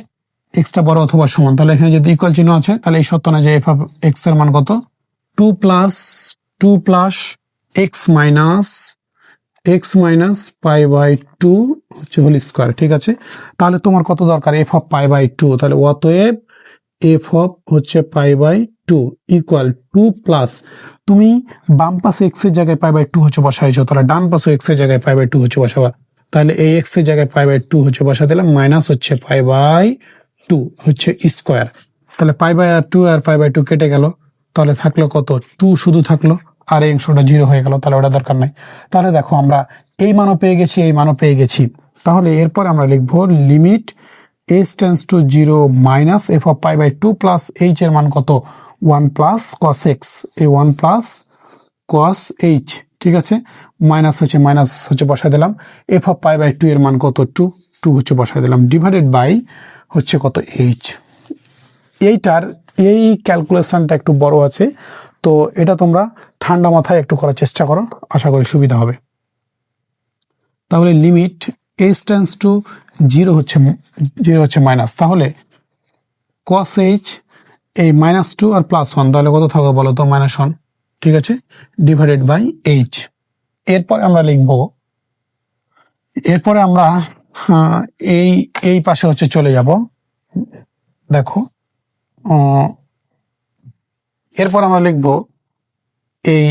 এক্সটা বড় অথবা সমান, তাহলে এখানে যদি ইকুয়াল চিহ্ন আছে তাহলে এই সত্য না যে এফ অফ এক্স এর মান কত, 2 plus x minus pi by 2 হচ্ছে হোল স্কোয়ার, ঠিক আছে। তাহলে তোমার কত দরকার, এফ অফ পাই বাই 2। তাহলে অতএব এফ অফ হচ্ছে পাই বাই 2 ইকুয়াল 2 প্লাস, তুমি বাম পাশে এক্স এর জায়গায় পাই বাই 2 হচ্ছে বসাইছো, তাহলে ডান পাশে এক্স এর জায়গায় পাই বাই 2 হচ্ছে বসাবা। তাহলে এই এক্স এর জায়গায় পাই বাই 2 হচ্ছে বসা দিলাম, মাইনাস হচ্ছে পাই বাই 2 হচ্ছে স্কোয়ার। তাহলে পাই বাই 2 আর পাই বাই 2 কেটে গেল, তাহলে থাকলো কত, 2 শুধু থাকলো, আর এই অংশটা 0 হয়ে গেল, তাহলে ওটা দরকার নাই। তাহলে দেখো আমরা এই মানও পেয়ে গেছি, এই মানও পেয়ে গেছি। তাহলে এরপর আমরা লিখবো limit h tends to 0 minus F of pi by 2 plus H এর মান কত, 1 প্লাস কস এক্স, এই 1 প্লাস কস এইচ, ঠিক আছে। মাইনাস হচ্ছে বসা দিলাম। এফ অফ পাই বাই 2 এর মান কত, 2, টু হচ্ছে বসাই দিলাম, ডিভাইডেড বাই হচ্ছে কত এইচ। এইটার এই ক্যালকুলেশনটা একটু বড় আছে, তো এটা তোমরা ঠান্ডা মাথায় একটু করার চেষ্টা করো, আশা করি সুবিধা হবে। তাহলে limit H tends to zero হচ্ছে মাইনাস, তাহলে কস এইচ এই -2 আর +1, তাহলে কত থাকবে বলো তো? -1, ঠিক আছে, ডিভাইডেড বাই এইচ। এরপরে আমরা লিখব, এরপরে আমরা এই পাশে হচ্ছে চলে যাব। দেখো এরপর আমরা লিখব এই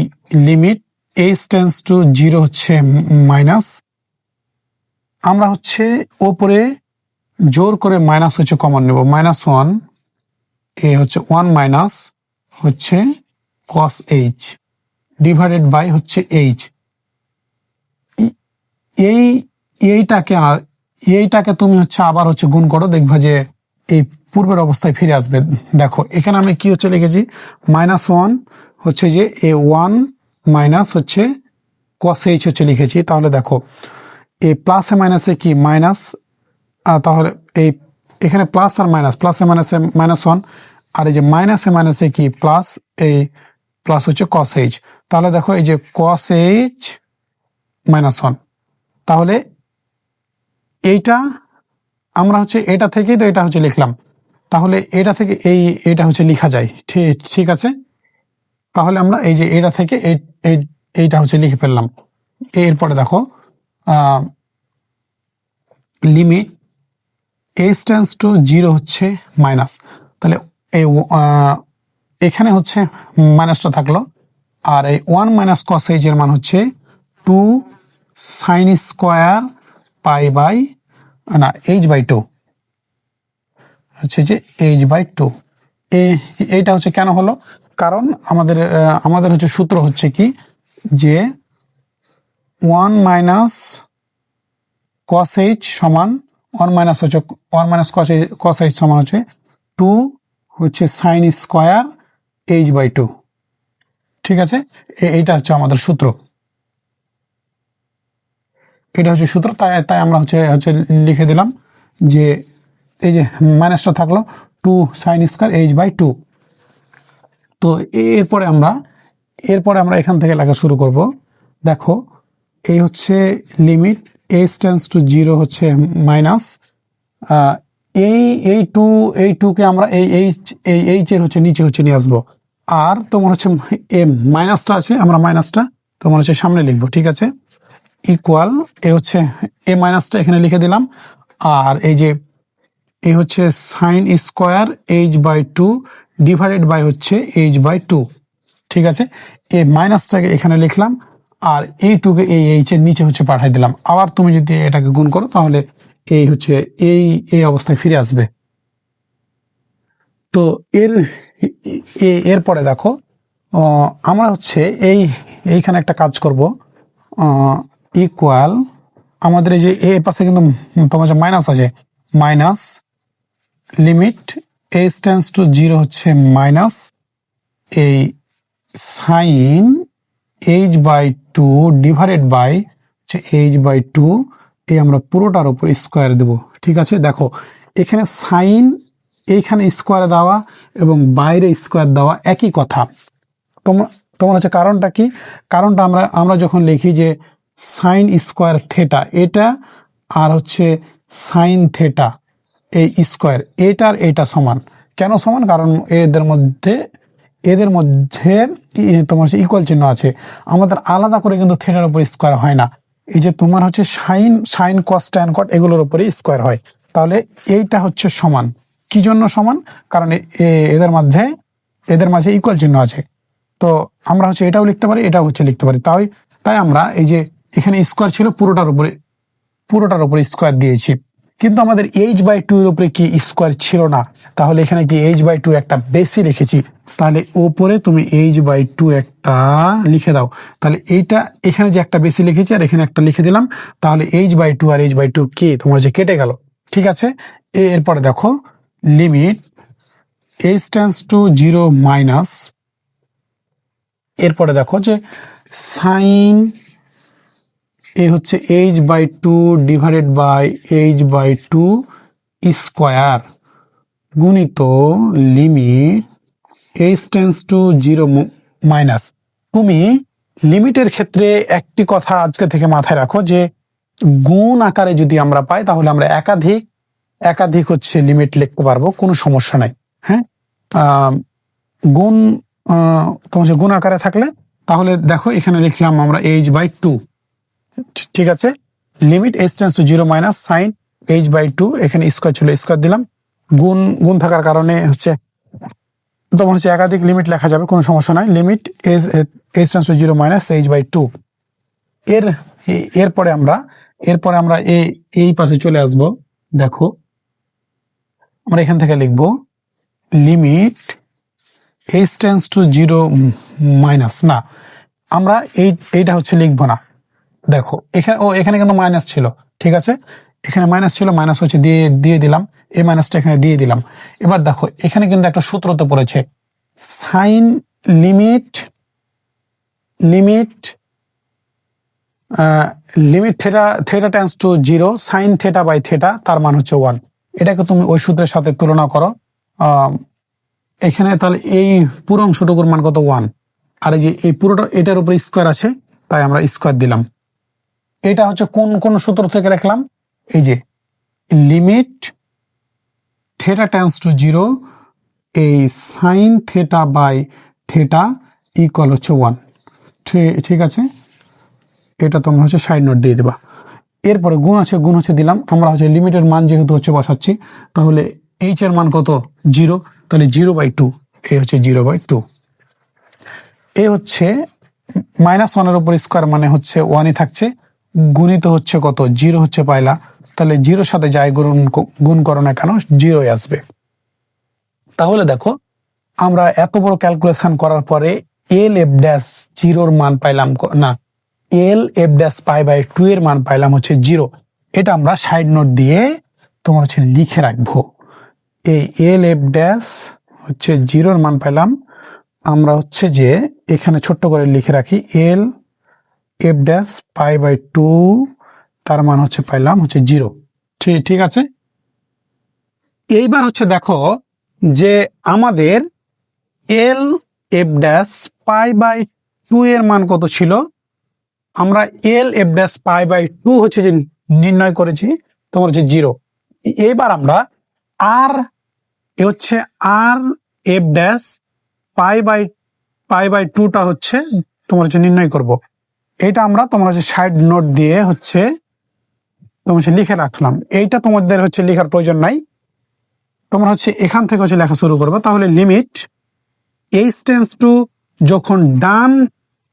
limit H tends to zero হচ্ছে মাইনাস, আমরা হচ্ছে ওপরে জোর করে মাইনাস হচ্ছে কমন নেব, -1 এ হচ্ছে 1 মাইনাস হচ্ছে cos এইচ ডিভাইডেড বাই হচ্ছে এইচ। এইটাকে তুমি হচ্ছে আবার হচ্ছে গুণ করো, দেখবা যে এই পূর্বের অবস্থায় ফিরে আসবে। দেখো এখানে আমি কি হচ্ছে লিখেছি, -1 হচ্ছে যে এ 1 মাইনাস হচ্ছে cos এইচ হচ্ছে লিখেছি। তাহলে দেখো এই প্লাসে মাইনাসে কি মাইনাস, তাহলে এই এখানে প্লাস আর মাইনাস, প্লাসে মাইনাসে -1, আর এই যে মাইনাসে মাইনাসে কি প্লাস, এই প্লাস হচ্ছে cos এইচ। তাহলে দেখো এই যে cos এইচ -1, তাহলে এইটা আমরা হচ্ছে এটা থেকেই তো এটা হচ্ছে লিখলাম, তাহলে এটা থেকে এটা হচ্ছে লেখা যায়, ঠিক আছে। তাহলে আমরা এই যে এটা থেকে এইটা হচ্ছে লিখে ফেললাম। এরপরে দেখো limit H tends to zero হচ্ছে মাইনাস, তাহলে এই এখানে হচ্ছে মাইনাসটা থাকলো, আর এই 1 মাইনাস cos এইচ এর মান হচ্ছে 2 sin স্কোয়ার পাই বাই না h/2 হচ্ছে যে h/2। এইটা হচ্ছে কেন হলো, কারণ আমাদের হচ্ছে সূত্র হচ্ছে কি যে 1 মাইনাস cos h সমান 1 মাইনাস cos h সমান হচ্ছে 2 হচ্ছে sin স্কোয়ার h/2, ঠিক আছে। এইটা হচ্ছে আমাদের সূত্র, এটা হচ্ছে সূত্র। তাই আমরা হচ্ছে লিখে দিলাম যে এই যে মাইনাসটা থাকলো 2 sin স্কোয়ার h/2। তো এরপরে আমরা এখান থেকে লেখা শুরু করব। দেখো এই হচ্ছে limit H tends to zero হচ্ছে মাইনাস, এই টুকে আমরা এইচ এর হচ্ছে নিচে হচ্ছে নিয়ে আসবো, আর তোমার হচ্ছে মাইনাসটা আছে, আমরা মাইনাসটা তোমার হচ্ছে সামনে লিখবো, ঠিক আছে। ইকুয়াল এ হচ্ছে মাইনাসটা এখানে লিখে দিলাম, আর এই যে এই হচ্ছে sine square h/2 divided by হচ্ছে h/2, ঠিক আছে। এই মাইনাসটাকে এখানে লিখলাম, আর এই টুকে এইচ এর নিচে হচ্ছে পাঠিয়ে দিলাম। আবার তুমি যদি এটাকে গুণ করো তাহলে এই হচ্ছে এই অবস্থায় ফিরে আসবে। তো এরপরে দেখো আমরা হচ্ছে এইখানে একটা কাজ করব, ইকুয়াল আমাদের এই যে এর পাশে কিন্তু তোমার যে মাইনাস আছে, minus limit H tends to zero হচ্ছে মাইনাস এই সাইন h/2 ডিভাইডেড বাই হচ্ছে h/2, এই আমরা পুরোটার উপর স্কোয়ার দেব, ঠিক আছে। দেখো এখানে সাইন এইখানে স্কোয়ার দেওয়া এবং বাইরে স্কোয়ার দেওয়া একই কথা। তোমার হচ্ছে কারণটা কি, কারণটা আমরা যখন লিখি যে সাইন স্কোয়ার থেটা, এটা আর হচ্ছে সাইন থেটা এই স্কোয়ার, এটা সমান। কেন সমান? কারণ এদের মধ্যে তোমার হচ্ছে ইকুয়াল চিহ্ন আছে। আমাদের আলাদা করে কিন্তু থেটার উপর স্কোয়ার হয় না, এই যে তোমার হচ্ছে সাইন কস ট্যান কট এগুলোর উপরে স্কোয়ার হয়। তাহলে এইটা হচ্ছে সমান, কি জন্য সমান? কারণ এদের মাঝে ইকুয়াল চিহ্ন আছে। তো আমরা হচ্ছে এটাও লিখতে পারি, এটাও হচ্ছে লিখতে পারি। তাই আমরা এই যে এখানে স্কোয়ার ছিল পুরোটার উপরে স্কোয়ার দিয়েছি, কিন্তু আমাদের h/2 এর উপরে কি স্কোয়ার ছিল না, তাহলে এখানে কি h/2 একটা বেশি লিখেছি, তাহলে ওপরে তুমি h/2 একটা লিখে দাও। তাহলে এইটা এখানে যে একটা বেশি লিখেছি আর এখানে একটা লিখে দিলাম, তাহলে h/2 আর h/2 কি তোমার যে কেটে গেল, ঠিক আছে। এরপরে দেখো limit H tends to zero minus, এরপরে দেখো যে সাইন এ হচ্ছে h/2 divided by h/2 square গুণিত limit h tends to 0 minus. তুমি লিমিটের ক্ষেত্রে একটি কথা আজকে থেকে মাথায় রাখো যে গুণ আকারে যদি আমরা পাই তাহলে আমরা একাধিক হচ্ছে লিমিট লিখতে পারবো, কোনো সমস্যা নাই। হ্যাঁ, গুণ তোমার গুণ আকারে থাকলে তাহলে দেখো এখানে লিখলাম আমরা h/2, ঠিক আছে। Limit h tends to 0 minus sine h/2, এখানে স্কোয়ার ছিল স্কোয়ার দিলাম, গুণ থাকার কারণে হচ্ছে তোমার হচ্ছে একাধিক লিমিট লেখা যাবে, কোনো সমস্যা নাই। Limit h tends to 0 minus h/2। এরপরে আমরা এই পাশে চলে আসব। দেখো আমরা এখান থেকে লিখব limit h tends to 0 minus, না আমরা এইটা হচ্ছে লিখবো না। দেখো এখানে কিন্তু মাইনাস ছিল, ঠিক আছে, এখানে মাইনাস ছিল, মাইনাস হচ্ছে দিয়ে দিলাম, এই মাইনাসটা এখানে দিয়ে দিলাম। এবার দেখো এখানে কিন্তু একটা সূত্রতে পড়েছে, sine limit theta tends to 0 sine theta by theta, তার মান হচ্ছে 1। এটাকে তুমি ওই সূত্রের সাথে তুলনা করো। এখানে তাহলে এই পুরো অংশটুকুর মান কত 1, আর এই যে এই পুরোটা এটার উপরে স্কোয়ার আছে তাই আমরা স্কোয়ার দিলাম। এটা হচ্ছে কোন সূত্র থেকে লিখলাম, এই যে লিমিট থেটা টেন্ডস টু 0 এই sine theta by theta equal হচ্ছে 1, ঠিক আছে। এটা তোমরা হচ্ছে সাইড নোট দিয়ে দেবা। এরপরে গুণ হচ্ছে দিলাম, আমরা হচ্ছে লিমিটের মান যেহেতু হচ্ছে বসাচ্ছি, তাহলে এইচ এর মান কত 0, তাহলে 0/2, এই হচ্ছে 0/2। এই হচ্ছে -1 উপর স্কোয়ার মানে হচ্ছে 1ই থাকছে, গুণিত হচ্ছে কত 0 হচ্ছে পাইলা, তাহলে 0-র সাথে যাই গুণ করো না কেন 0ই আসবে। তাহলে দেখো আমরা এত বড় ক্যালকুলেশন করার পরে l(f'0)র মান পাইলাম না, l(f'π/2) এর মান পাইলাম হচ্ছে 0। এটা আমরা সাইড নোট দিয়ে তোমার হচ্ছে লিখে রাখবো। এই l(f'0)র মান পাইলাম আমরা হচ্ছে যে এখানে ছোট্ট করে লিখে রাখি, l(f'π/2) তার মান হচ্ছে পাইলাম হচ্ছে 0, ঠিক আছে। এইবার হচ্ছে দেখো যে আমাদের l(f'π/2) এর মান কত ছিল, আমরা l(f'π/2) হচ্ছে যে নির্ণয় করেছি তোমার হচ্ছে 0। এবার আমরা r(f'π/2)টা হচ্ছে তোমার হচ্ছে নির্ণয় করব। এটা আমরা তোমার হচ্ছে সাইড নোট দিয়ে হচ্ছে তোমার হচ্ছে লিখে রাখলাম। এইটা তোমাদের হচ্ছে লেখার প্রয়োজন নাই, তোমরা হচ্ছে এখান থেকে হচ্ছে লেখা শুরু করবে। তাহলে লিমিট h টেন্ডস টু, যখন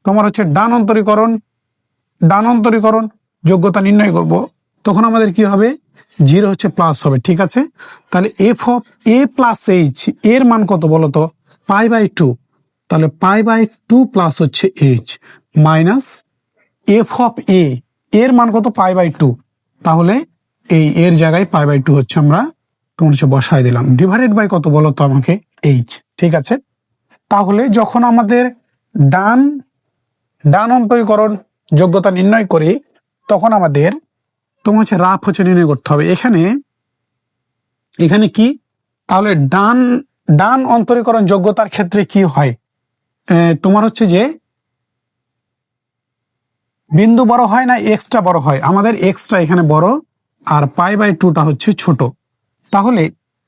তোমার হচ্ছে ডান অন্তরীকরণ যোগ্যতা নির্ণয় করব, তখন আমাদের কি হবে 0 হচ্ছে প্লাস হবে, ঠিক আছে। তাহলে f(a + h) এর মান কত বলতো π/2, তাহলে π/2 প্লাস হচ্ছে h মাইনাস f(a) এর মান কত π/2, তাহলে এই এর জায়গায় π/2 হচ্ছে আমরা তোমার হচ্ছে বসাই দিলাম, ডিভাইডেড বাই কত বলতো আমাকে h, ঠিক আছে। তাহলে যখন আমাদের ডান অন্তরীকরণ যোগ্যতা নির্ণয় করি তখন আমাদের তোমার হচ্ছে রাফ হচ্ছে নির্ণয় করতে হবে। এখানে কি, তাহলে ডান অন্তরীকরণ যোগ্যতার ক্ষেত্রে কি হয়, তোমার হচ্ছে যে বিন্দু বড় হয় না এক্সটা বড় হয়, আমাদের এক্সটা এখানে বড় আর π/2টা হচ্ছে ছোট, তাহলে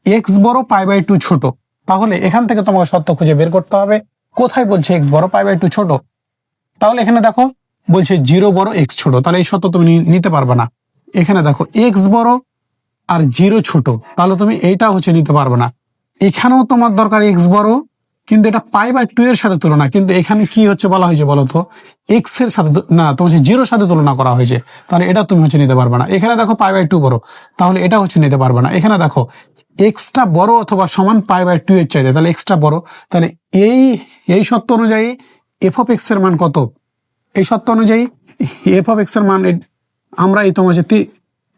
এক্স বড় π/2 ছোট। তাহলে এখান থেকে তোমাকে সত্য খুঁজে বের করতে হবে, কোথায় বলছে এক্স বড় π/2 ছোট। তাহলে এখানে দেখো বলছে 0 বড় এক্স ছোট, তাহলে এই সত্য তুমি নিতে পারবে না। এখানে দেখো এক্স বড় আর 0 ছোট, তাহলে তুমি এইটা হচ্ছে নিতে পারবে না। এখানেও তোমার দরকার এক্স বড়, কিন্তু এটা π/2 এর সাথে তুলনা, কিন্তু এখানে কি হচ্ছে বলা হয়েছে বলতো এক্স এর সাথে না, তোমার 0-র সাথে তুলনা করা হয়েছে, তাহলে এটা তুমি হচ্ছে নিতে পারবে না। এখানে দেখো π/2 বড়, তাহলে এটা হচ্ছে নিতে পারবে না। এখানে দেখো এক্সটা বড় অথবা সমান π/2 এর চাইতে, তাহলে এক্সটা বড়, তাহলে এই সত্য অনুযায়ী f(x) এর মান কত, এই সত্য অনুযায়ী f(x) এর মান আমরা এই তোমার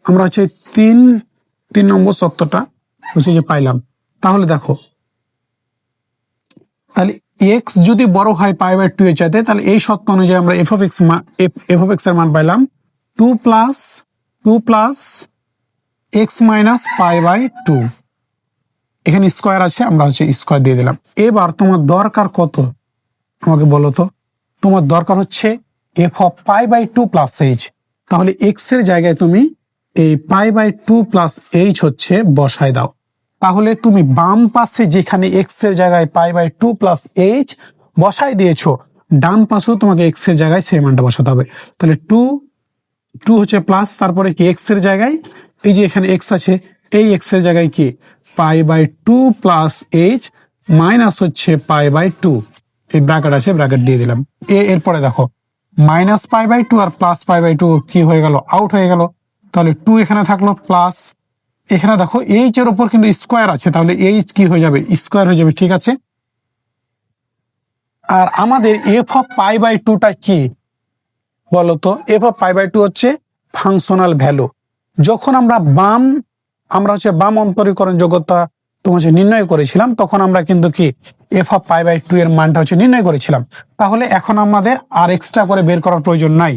আমরা হচ্ছে 3 নম্বর সত্যটা হচ্ছে যে পাইলাম। তাহলে দেখো তাহলে এক্স যদি বড় হয় π/2 এর চাইতে, তাহলে এই সত্য অনুযায়ী আমরা f(x) এর মান পাইলাম two plus x minus pi by two, এখানে স্কোয়ার আছে, আমরা হচ্ছে স্কোয়ার দিয়ে দিলাম। এবার তোমার দরকার কত আমাকে বলো তো? তোমার দরকার হচ্ছে f of pi by two plus h. তাহলে এক্স এর জায়গায় তুমি এই pi by two plus h হচ্ছে বসায় দাও। তাহলে তুমি বাম পাশে যেখানে এক্স এর জায়গায় pi by two plus h বসাই দিয়েছো, ডান পাশেও তোমাকে এক্স এর জায়গায় সেই মানটা বসাতে হবে। তাহলে টু হচ্ছে প্লাস, তারপরে কি এক্স এর জায়গায় এই যে এখানে এক্স আছে, এই এক্স এর জায়গায় কি pi by two plus h minus হচ্ছে পাই বাই টু, এই ব্র্যাকেট আছে, ব্র্যাকেট দিয়ে দিলাম। এরপরে দেখো মাইনাস পাই বাই টু আর প্লাস পাই বাই টু কি হয়ে গেল, আউট হয়ে গেল। তাহলে টু এখানে থাকলো, প্লাস এখানে দেখো এইচ এর উপর কিন্তু স্কোয়ার আছে, তাহলে এইচ কি হয়ে যাবে, স্কোয়ার হয়ে যাবে, ঠিক আছে। আর আমাদের এফ অফ পাই বাই টুটা কি বলতো? F of pi by two হচ্ছে ফাংশনাল ভ্যালু। যখন আমরা বাম অন্তরীকরণ যোগ্যতা তোমার নির্ণয় করেছিলাম, তখন আমরা কিন্তু কি f of pi by two এর মানটা হচ্ছে নির্ণয় করেছিলাম। তাহলে এখন আমাদের আর এক্সট্রা করে বের করার প্রয়োজন নাই।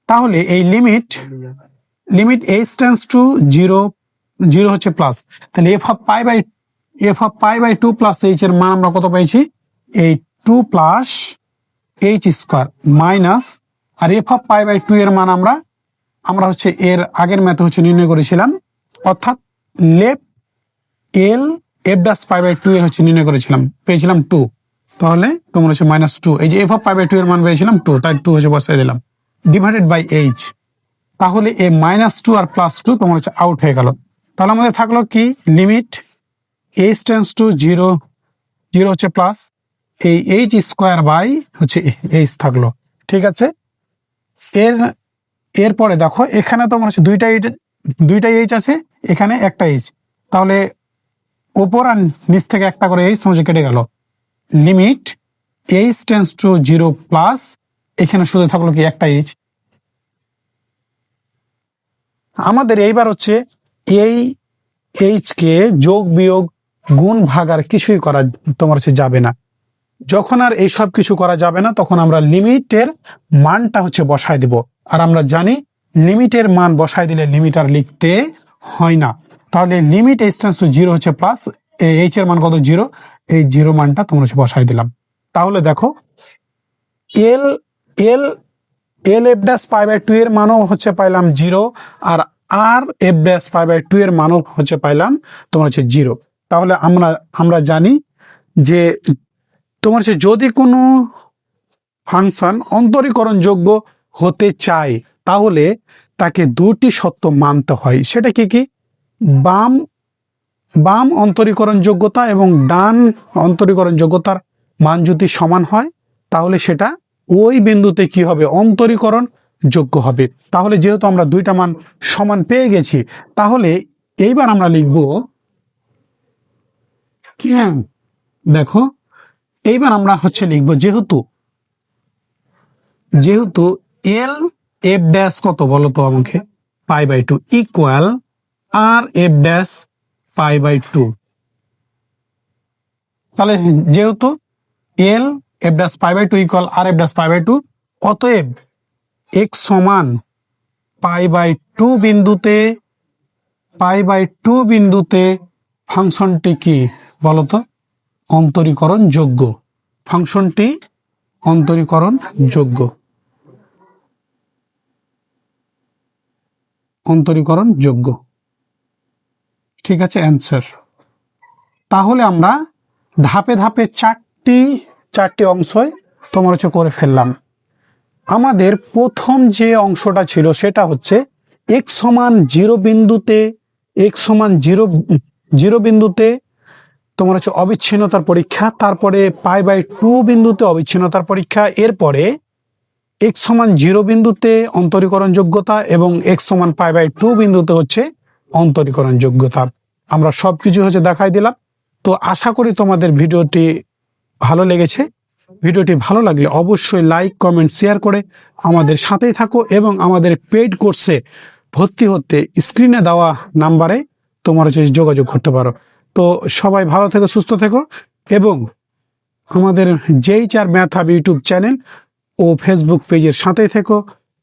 তাহলে এই limit H tends to zero, zero হচ্ছে প্লাস, তাহলে F of pi by two plus H এর মান আমরা কত পেয়েছি, এই two plus H square minus, আর F of pi by two এর মান আমরা হচ্ছে এর আগের ম্যাথে হচ্ছে নির্ণয় করেছিলাম, অর্থাৎ F dash pi by two এর হচ্ছে নির্ণয় করেছিলাম, পেয়েছিলাম টু। তাহলে তোমার হচ্ছে মাইনাস টু, এই যে F of pi by two এর মান পেয়েছিলাম টু, তাই টু হচ্ছে বসাই দিলাম, ডিভাইডেড বাই এইচ। তাহলে এই মাইনাস টু আর প্লাস টু তোমার হচ্ছে আউট হয়ে গেল। তাহলে আমাদের থাকলো কি limit H tends to zero, zero হচ্ছে প্লাস, এই এইচ স্কোয়ার বাই হচ্ছে এইচ থাকলো, ঠিক আছে। এরপরে দেখো এখানে তোমার হচ্ছে দুইটা এইচ আছে, এখানে একটা এইচ, তাহলে ওপর আর নিচ থেকে একটা করে এইচ তোমার কেটে গেল। Limit H tends to zero plus, এখানে শুধু থাকলো কি একটা এইচ। আমাদের এইবার হচ্ছে এই এইচ কে যোগ বিয়োগ গুণ ভাগ আর কিছুই করা তোমার হচ্ছে যাবে না। যখন আর এই সব কিছু করা যাবে না, তখন আমরা লিমিটের মানটা হচ্ছে বসায় দিব। আর আমরা জানি লিমিটের মান বসায় দিলে লিমিট আর লিখতে হয় না। তাহলে limit H tends to zero হচ্ছে প্লাস, এইচ এর মান কত, জিরো, এই জিরো মানটা তোমরা হচ্ছে বসায় দিলাম। তাহলে দেখো L L L F dash pi by two এর মানও হচ্ছে পাইলাম জিরো, আর F dash pi by two এর মানও হচ্ছে পাইলাম তোমার হচ্ছে জিরো। তাহলে আমরা জানি যে তোমার হচ্ছে যদি কোনো ফাংশন অন্তরীকরণ যোগ্য হতে চায়, তাহলে তাকে দুটি সত্য মানতে হয়। সেটা কি বাম অন্তরীকরণ যোগ্যতা এবং ডান অন্তরীকরণ যোগ্যতার মান যদি সমান হয়, তাহলে সেটা ওই বিন্দুতে কি হবে, অন্তরীকরণ যোগ্য হবে। তাহলে যেহেতু আমরা দুইটা মান সমান পেয়ে গেছি, তাহলে এইবার আমরা লিখব, দেখো এইবার আমরা হচ্ছে লিখব, যেহেতু এল এফ ড্যাশ কত বলো তো আমাকে, পাই বাই টু ইকুয়াল আর F dash pi by two. তাহলে যেহেতু L F dash pi by two equal আর F dash pi by two, অতএব এক্স সমান পাই বাই টু বিন্দুতে ফাংশনটি কি বলতো, অন্তরীকরণ যোগ্য। ফাংশনটি অন্তরীকরণ যোগ্য, ঠিক আছে, অ্যান্সার। তাহলে আমরা ধাপে ধাপে চারটি অংশই তোমার হচ্ছে করে ফেললাম। আমাদের প্রথম যে অংশটা ছিল সেটা হচ্ছে এক্স সমান জিরো বিন্দুতে তোমার হচ্ছে অবিচ্ছিন্নতার পরীক্ষা, তারপরে পাই বাই টু বিন্দুতে অবিচ্ছিন্নতার পরীক্ষা, এরপরে এক্স সমান জিরো বিন্দুতে অন্তরীকরণ যোগ্যতা এবং এক্স সমান পাই বাই টু বিন্দুতে হচ্ছে অন্তরীকরণ যোগ্যতা। আমরা সবকিছু হচ্ছে দেখাই দিলাম। তো আশা করি তোমাদের ভিডিওটি ভালো লেগেছে। ভিডিওটি ভালো লাগলে অবশ্যই লাইক, কমেন্ট, শেয়ার করে আমাদের সাথেই থাকো এবং আমাদের পেইড কোর্সে ভর্তি হতে স্ক্রিনে দেওয়া নাম্বারে তোমার হচ্ছে যোগাযোগ করতে পারো। তো সবাই ভালো থেকো, সুস্থ থেকো এবং আমাদের JHR math hub YouTube channel ও ফেসবুক পেজের সাথেই থেকো।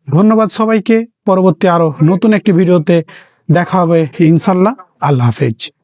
ধন্যবাদ সবাইকে। পরবর্তী আরো নতুন একটি ভিডিওতে দেখা হবে ইনশাল্লাহ। আল্লাহ হাফেজ।